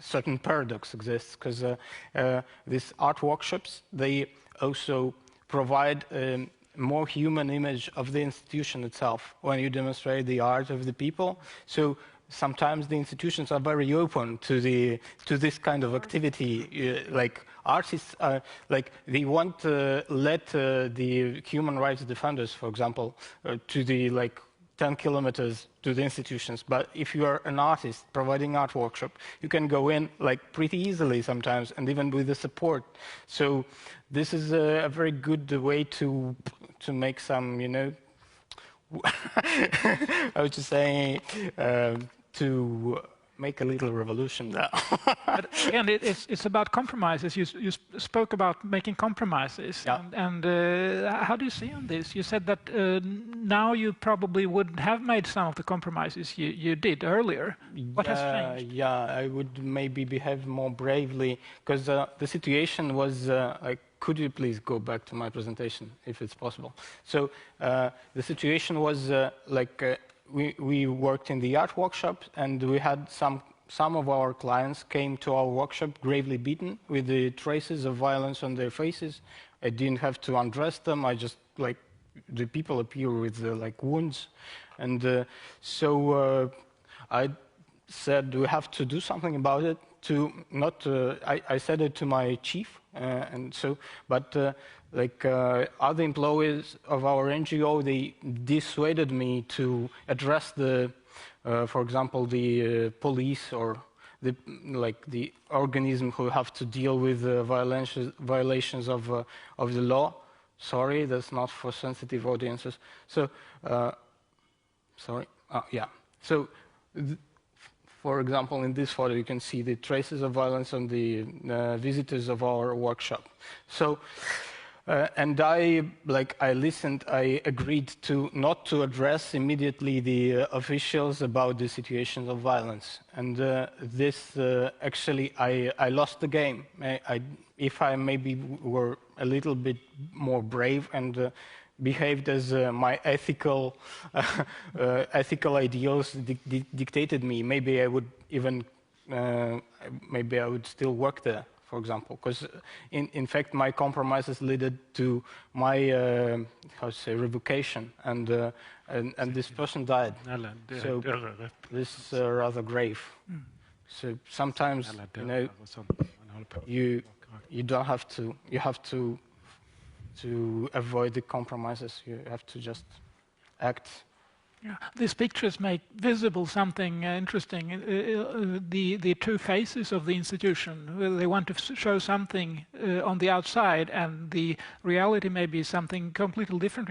certain paradox exists because these art workshops, they also provide more human image of the institution itself when you demonstrate the art of the people. So sometimes the institutions are very open to this kind of activity. Like artists are like they want to let the human rights defenders, for example, to the 10 kilometers to the institutions. But if you are an artist providing art workshop, you can go in pretty easily sometimes, and even with the support. So this is a very good way to make some, I was just saying, to make a little revolution there. But again, it's about compromises. You spoke about making compromises. Yeah. And how do you see on this? You said that now you probably wouldn't have made some of the compromises you did earlier. What has changed? Yeah, I would maybe behave more bravely, because the situation was could you please go back to my presentation, if it's possible? So the situation was we worked in the art workshop, and we had some of our clients came to our workshop gravely beaten with the traces of violence on their faces. I didn't have to undress them. I just the people appear with wounds, and so I said we have to do something about it. I said it to my chief, and so, but other employees of our NGO, they dissuaded me to address for example, the police or the organism who have to deal with violations of the law. Sorry, that's not for sensitive audiences. So, sorry. Yeah. So. For example, in this photo, you can see the traces of violence on the visitors of our workshop. So, and I listened. I agreed to not to address immediately the officials about the situations of violence. And this actually, I lost the game. If I maybe were a little bit more brave and behaved as my ethical ideals dictated me, maybe I would even maybe I would still work there, for example, because in fact my compromises led to my revocation, and this person died. So this is rather grave. So sometimes you don't have to, you have to avoid the compromises. You have to just act. Yeah. These pictures make visible something interesting, the two faces of the institution. They want to show something on the outside, and the reality may be something completely different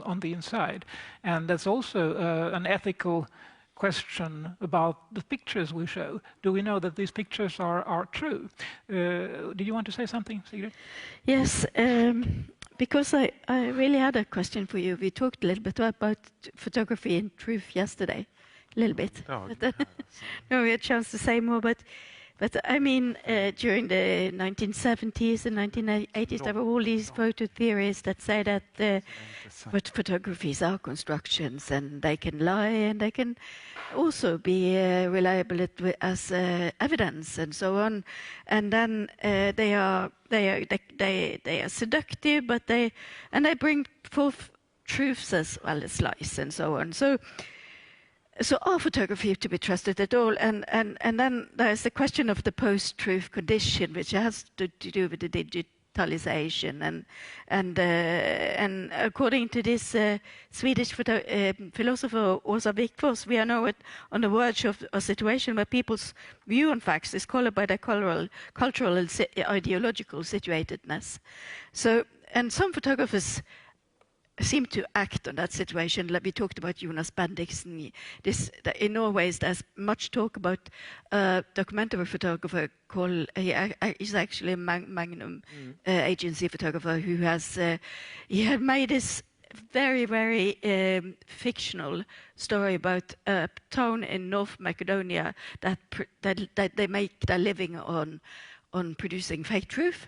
on the inside. And that's also an ethical question about the pictures we show. Do we know that these pictures are true? Did you want to say something, Sigrid? Yes. Because I really had a question for you. We talked a little bit about photography and truth yesterday, a little bit. Oh, No, we had a chance to say more, but I mean, during the 1970s and 1980s, there were all these photo theories that say that photographies are constructions, and they can lie, and they can also be reliable as evidence, and so on. And then they are seductive, but they bring forth truths as well as lies, and so on. So So are photography to be trusted at all? And then there's the question of the post-truth condition, which has to do with the digitalization. And according to this Swedish philosopher Åsa Wikforss, we are now on the verge of a situation where people's view on facts is colored by their cultural and ideological situatedness. So, and some photographers seem to act on that situation. Like we talked about Jonas Bendiksen. In Norway, there's much talk about a documentary photographer called, he's actually a Magnum agency photographer who has, he had made this very, very fictional story about a town in North Macedonia that they make their living on producing fake truth.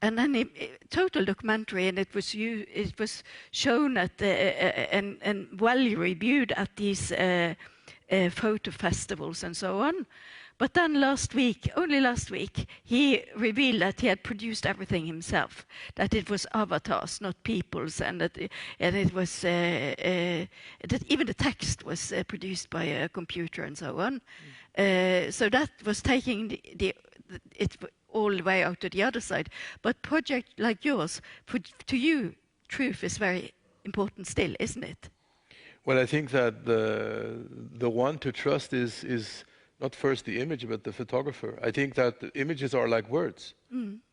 And then total documentary, and it was shown at and well reviewed at these photo festivals and so on. But then only last week, he revealed that he had produced everything himself. That it was avatars, not people's, and that it was that even the text was produced by a computer and so on. So that was taking it all the way out to the other side. But project like yours, to you, truth is very important still, isn't it? Well, I think that the one to trust is not first the image, but the photographer. I think that the images are like words.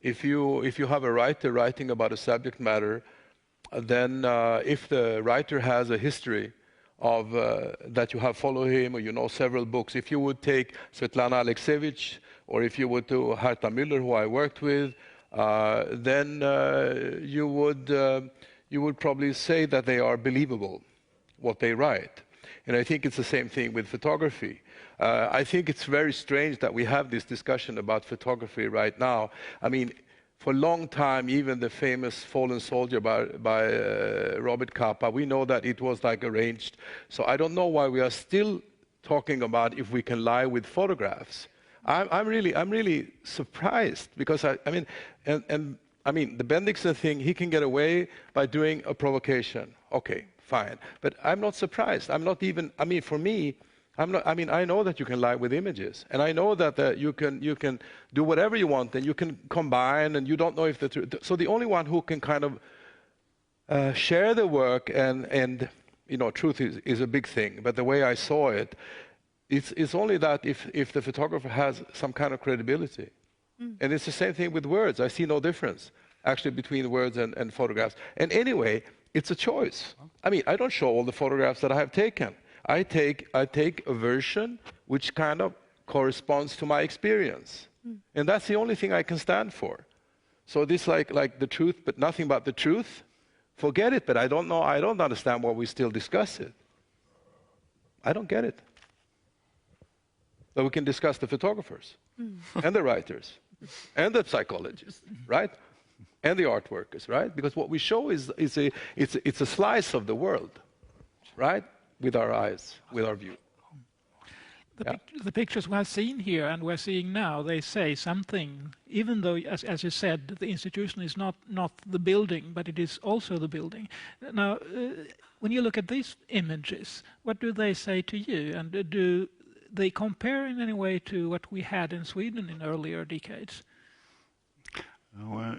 If you have a writer writing about a subject matter, then if the writer has a history of that you have followed him, or you know several books, if you would take Svetlana Alexievich, or if you would to Herta Müller, who I worked with, then you would probably say that they are believable, what they write. And I think it's the same thing with photography. I think it's very strange that we have this discussion about photography right now. I mean, for a long time, even the famous Fallen Soldier by Robert Capa, we know that it was like arranged. So I don't know why we are still talking about if we can lie with photographs. I'm really surprised, because I mean the Bendiksen thing, he can get away by doing a provocation. Okay, fine. But I'm not surprised. I'm not even, I mean, for me, I know that you can lie with images, and I know that you can do whatever you want, and you can combine, and you don't know if the truth. So the only one who can kind of share the work and you know, truth is a big thing. But the way I saw it, it's only that if the photographer has some kind of credibility. And it's the same thing with words. I see no difference actually between words and photographs. And anyway, it's a choice. I mean, I don't show all the photographs that I have taken. I take a version which kind of corresponds to my experience. And that's the only thing I can stand for. So this like the truth, but nothing but the truth, forget it. But I don't understand why we still discuss it. I don't get it. But we can discuss the photographers and the writers and the psychologists, right? And the art workers, right? Because what we show is a slice of the world, right? With our eyes, with our view. The pictures we have seen here and we're seeing now, they say something, even though, as you said, the institution is not the building, but it is also the building. Now, when you look at these images, what do they say to you? And do they compare in any way to what we had in Sweden in earlier decades? Well,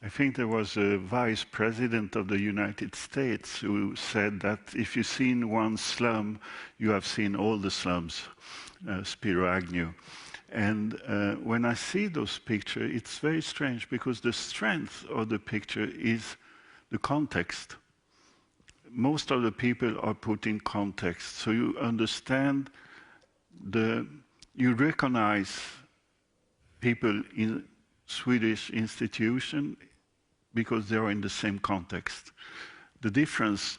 I think there was a vice president of the United States who said that if you've seen one slum, you have seen all the slums, Spiro Agnew. And when I see those pictures, it's very strange, because the strength of the picture is the context. Most of the people are put in context, so you understand, you recognize people in Swedish institution because they are in the same context. The difference,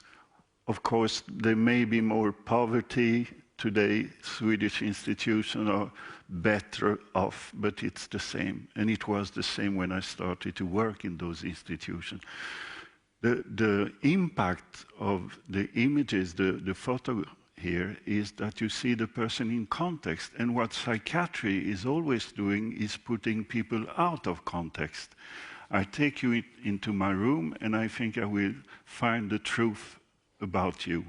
of course, there may be more poverty today. Swedish institutions are better off, but it's the same. And it was the same when I started to work in those institutions. The impact of the images, the photo here, is that you see the person in context. And what psychiatry is always doing is putting people out of context. I take you into my room and I think I will find the truth about you.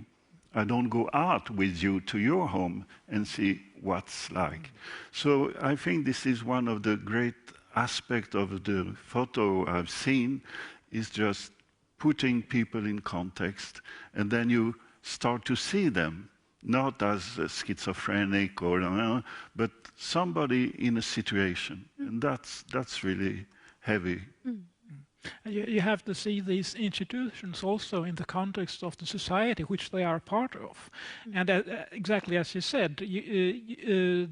I don't go out with you to your home and see what's like. So I think this is one of the great aspects of the photo I've seen, is just putting people in context, and then you start to see them, not as schizophrenic or but somebody in a situation, and that's really heavy. You have to see these institutions also in the context of the society which they are part of. And exactly as you said,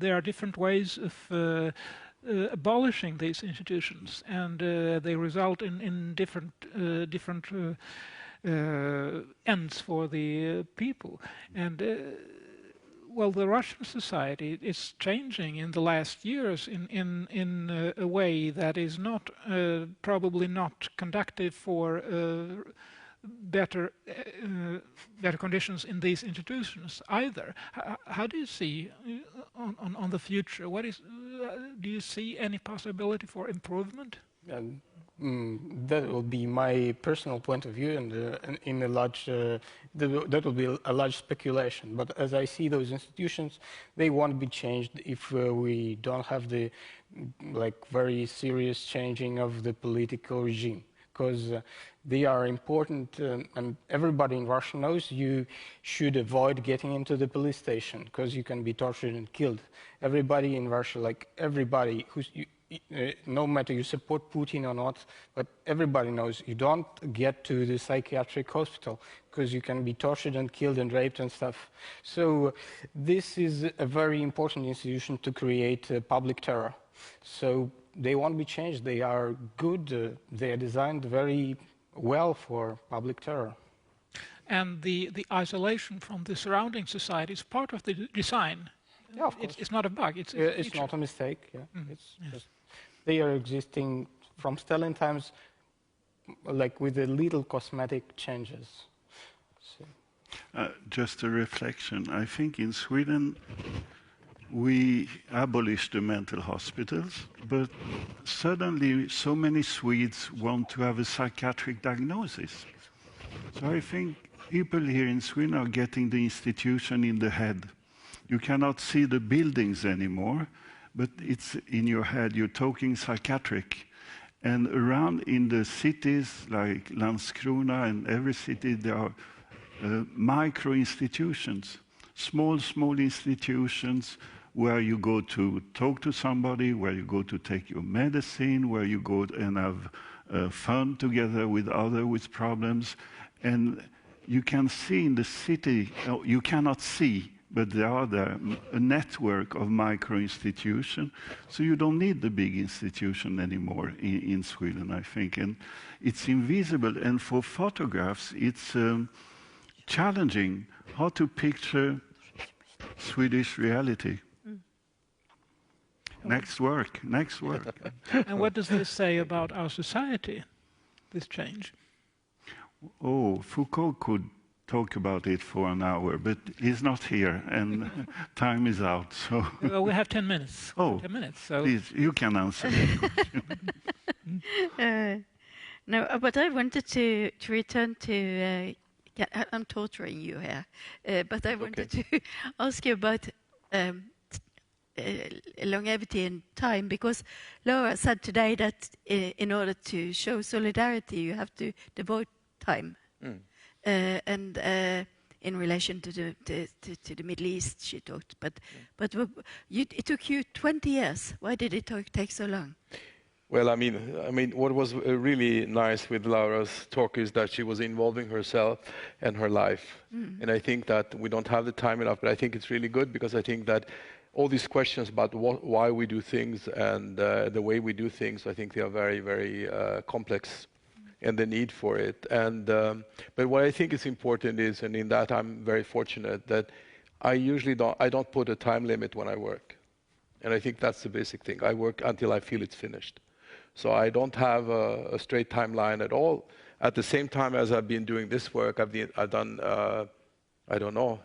there are different ways of abolishing these institutions, and they result in different ends for the people. And well, the Russian society is changing in the last years in a way that is not probably not conducive for better conditions in these institutions either. How do you see on the future? What is do you see any possibility for improvement? That will be my personal point of view, and in a large that will be a large speculation. But as I see those institutions, they won't be changed if we don't have the very serious changing of the political regime, because they are important, and everybody in Russia knows you should avoid getting into the police station because you can be tortured and killed. Everybody in Russia, everybody who's no matter you support Putin or not, but everybody knows you don't get to the psychiatric hospital because you can be tortured and killed and raped and stuff. So this is a very important institution to create public terror. So they won't be changed. They are good. They are designed very well for public terror. And the isolation from the surrounding society is part of the design. Yeah, of course. It's not a bug. It's not a mistake. Yeah, it's just they are existing from Stalin times, with the little cosmetic changes. So. Just a reflection. I think in Sweden we abolished the mental hospitals, but suddenly so many Swedes want to have a psychiatric diagnosis. So I think people here in Sweden are getting the institution in the head. You cannot see the buildings anymore, but it's in your head. You're talking psychiatric. And around in the cities like Landskrona and every city, there are micro institutions, small institutions where you go to talk to somebody, where you go to take your medicine, where you go and have fun together with others with problems. And you can see in the city, you cannot see, but there are a network of micro-institutions, so you don't need the big institution anymore in Sweden, I think. And it's invisible, and for photographs, it's challenging how to picture Swedish reality. Next work. And what does this say about our society, this change? Oh, Foucault could talk about it for an hour, but he's not here, and time is out. So well, we have 10 minutes. Oh, 10 minutes. So please, you can answer that question. No, but I wanted to return to. I'm torturing you here, but I wanted to ask you about longevity and time, because Laura said today that in order to show solidarity, you have to devote time. And in relation to the Middle East, she talked. But it took you 20 years. Why did it take so long? Well, I mean, what was really nice with Laura's talk is that she was involving herself and her life. And I think that we don't have the time enough, but I think it's really good, because I think that all these questions about why we do things and the way we do things, I think they are very, very complex. And the need for it. And but what I think is important is, and in that I'm very fortunate, that I usually don't put a time limit when I work. And I think that's the basic thing. I work until I feel it's finished. So I don't have a straight timeline at all. At the same time as I've been doing this work, I've done, I don't know,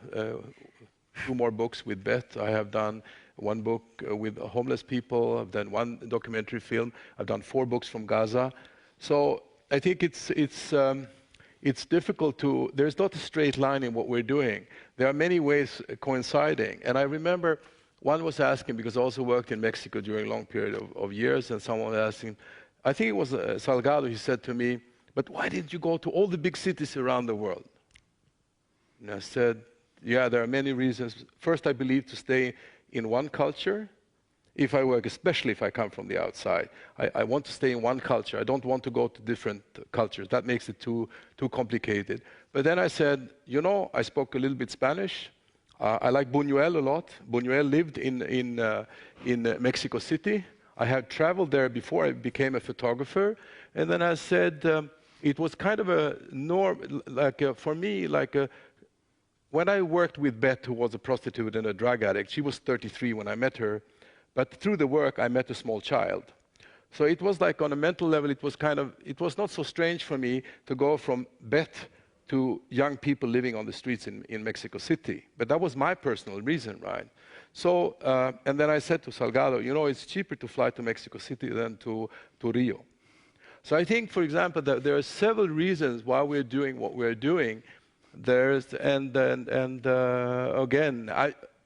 2 more books with Beth. I have done 1 book with homeless people. I've done 1 documentary film. I've done 4 books from Gaza. So I think it's it's difficult to, there's not a straight line in what we're doing. There are many ways coinciding. And I remember one was asking, because I also worked in Mexico during a long period of years, and someone was asking, I think it was Salgado, he said to me, but why didn't you go to all the big cities around the world? And I said, yeah, there are many reasons. First, I believe to stay in one culture. If I work, especially if I come from the outside, I want to stay in one culture. I don't want to go to different cultures. That makes it too complicated. But then I said, you know, I spoke a little bit Spanish. I like Buñuel a lot. Buñuel lived in Mexico City. I had traveled there before I became a photographer. And then I said, it was kind of a norm, for me, when I worked with Beth, who was a prostitute and a drug addict, she was 33 when I met her. But through the work, I met a small child. So it was like on a mental level, it was not so strange for me to go from Beth to young people living on the streets in Mexico City. But that was my personal reason, right? So, and then I said to Salgado, you know, it's cheaper to fly to Mexico City than to Rio. So I think, for example, that there are several reasons why we're doing what we're doing. Again,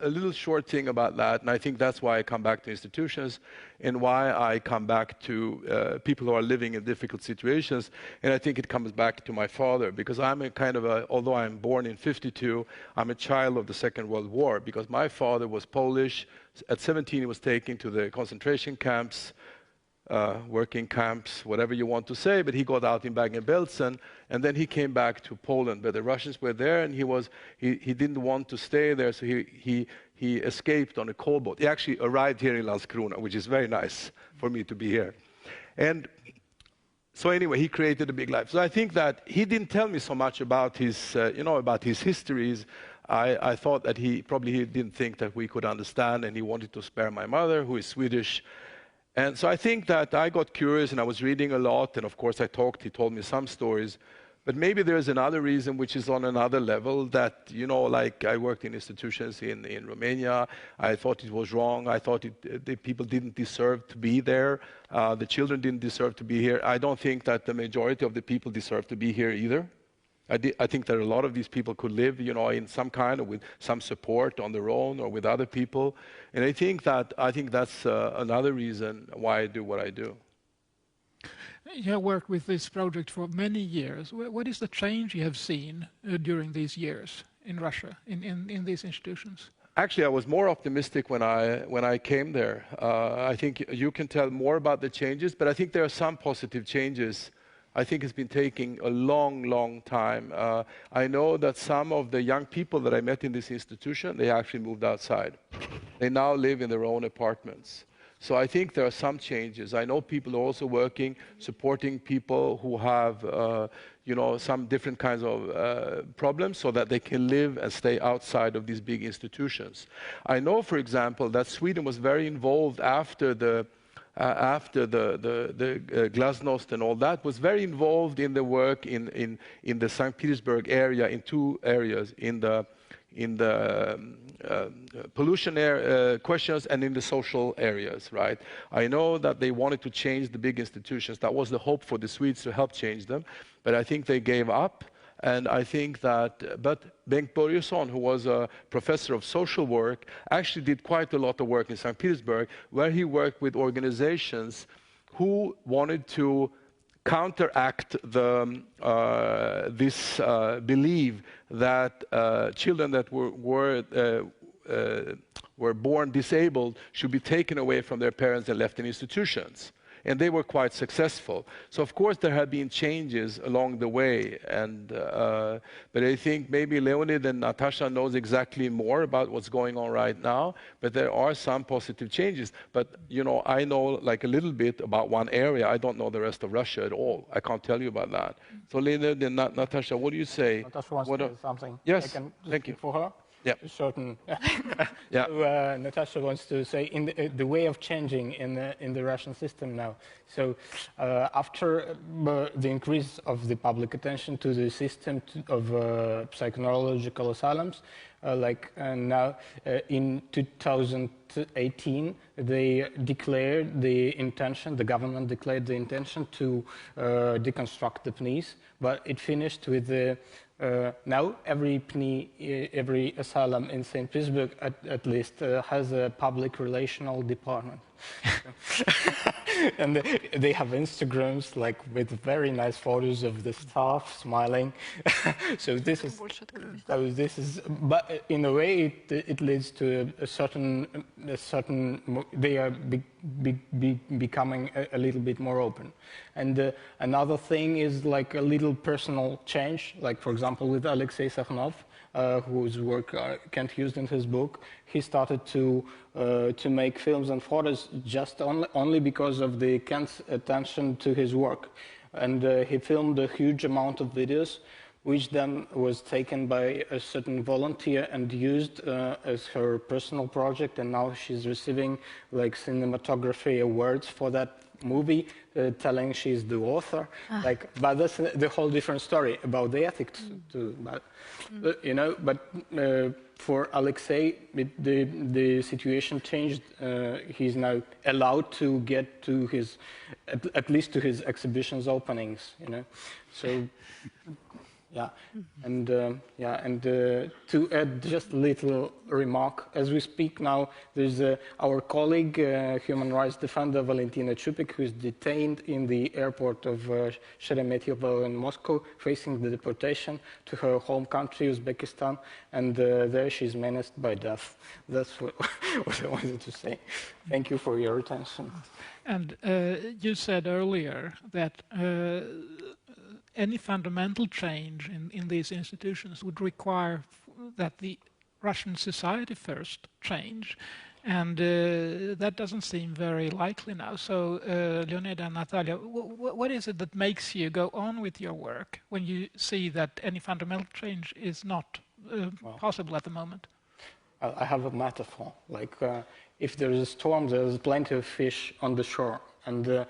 a little short thing about that, and I think that's why I come back to institutions and why I come back to people who are living in difficult situations. And I think it comes back to my father, because I'm a kind of although I'm born in '52, I'm a child of the Second World War, because my father was Polish. At 17, he was taken to the concentration camps, working camps, whatever you want to say, but he got out in Bergen-Belsen, and then he came back to Poland, but the Russians were there, and he didn't want to stay there, so he escaped on a coal boat. He actually arrived here in Landskrona, which is very nice for me to be here. And so anyway, he created a big life. So I think that he didn't tell me so much about his, about his histories. I thought that he didn't think that we could understand, and he wanted to spare my mother, who is Swedish. And so I think that I got curious, and I was reading a lot, and of course he told me some stories. But maybe there's another reason, which is on another level, that, like I worked in institutions in Romania. I thought it was wrong. I thought the people didn't deserve to be there. The children didn't deserve to be here. I don't think that the majority of the people deserve to be here either. I think that a lot of these people could live, in some kind of with some support on their own or with other people. And I think that's another reason why I do what I do. You have worked with this project for many years. What is the change you have seen during these years in Russia, in these institutions? Actually, I was more optimistic when I came there. I think you can tell more about the changes, but I think there are some positive changes. I think it's been taking a long, long time. I know that some of the young people that I met in this institution, they actually moved outside. They now live in their own apartments. So I think there are some changes. I know people are also working, supporting people who have, some different kinds of problems so that they can live and stay outside of these big institutions. I know, for example, that Sweden was very involved after the Glasnost and all that, was very involved in the work in the St. Petersburg area, in two areas, in the pollution questions and in the social areas, right? I know that they wanted to change the big institutions. That was the hope for the Swedes, to help change them, but I think they gave up. And I think that, but Bengt Börjesson, who was a professor of social work, actually did quite a lot of work in St. Petersburg, where he worked with organizations who wanted to counteract this belief that children that were born disabled should be taken away from their parents and left in institutions. And they were quite successful. So of course there have been changes along the way, but I think maybe Leonid and Natasha knows exactly more about what's going on right now. But there are some positive changes. But I know like a little bit about one area. I don't know the rest of Russia at all. I can't tell you about that. So Leonid and Natasha, what do you say? Natasha wants to say something. Yes, I can thank you for her. Yeah. Certain. Yeah. So, Natasha wants to say in the way of changing in the Russian system now. So after the increase of the public attention to the system of psychoneurological asylums, Now in 2018, they declared the intention, the government declared the intention to deconstruct the PNIs, but it finished with the now every PNI, every asylum in St. Petersburg at least has a public relational department. And they have Instagrams like with very nice photos of the staff smiling. So this is, but in a way it leads to a certain they are becoming a little bit more open. And another thing is like a little personal change, like for example with Alexei Sakhnov, whose work Kent used in his book. He started to make films and photos just only because of the Kent's attention to his work. And he filmed a huge amount of videos, which then was taken by a certain volunteer and used as her personal project. And now she's receiving like cinematography awards for that movie, telling she's the author. But that's the whole different story about the ethics too. But you know, but for Alexei, the situation changed. He's now allowed to get to his, at least to his exhibitions openings. You know, so. Yeah, and to add just a little remark, as we speak now, there's our colleague, human rights defender Valentina Chupik, who is detained in the airport of Sheremetyevo in Moscow, facing the deportation to her home country, Uzbekistan, and there she's menaced by death. That's what I wanted to say. Thank you for your attention. And you said earlier that any fundamental change in these institutions would require that the Russian society first change, and that doesn't seem very likely now. So, Leonid and Natalya, what is it that makes you go on with your work when you see that any fundamental change is not possible at the moment? I have a metaphor. Like, if there is a storm, there's plenty of fish on the shore, and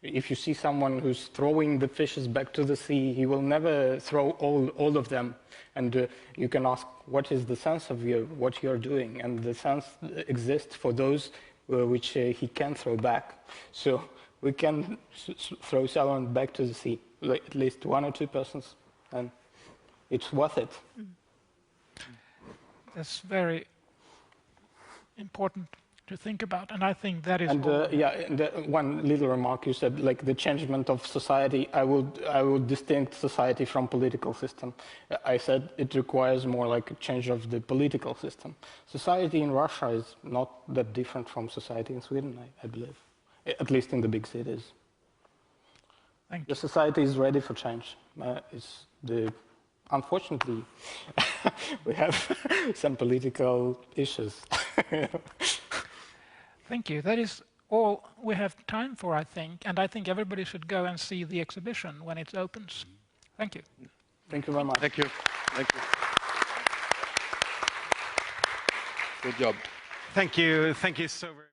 if you see someone who's throwing the fishes back to the sea, he will never throw all of them. And you can ask, what is the sense of what you're doing? And the sense exists for those which he can throw back. So we can throw someone back to the sea, like at least 1 or 2 persons, and it's worth it. That's very important to think about, and I think that is. And one little remark you said, like the changement of society. I would distinct society from political system. I said it requires more like a change of the political system. Society in Russia is not that different from society in Sweden, I believe, at least in the big cities. Thank you. The society is ready for change. Unfortunately, we have some political issues. Thank you. That is all we have time for, I think. And I think everybody should go and see the exhibition when it opens. Thank you. Thank you very much. Thank you. Thank you. Good job. Thank you. Thank you so very much.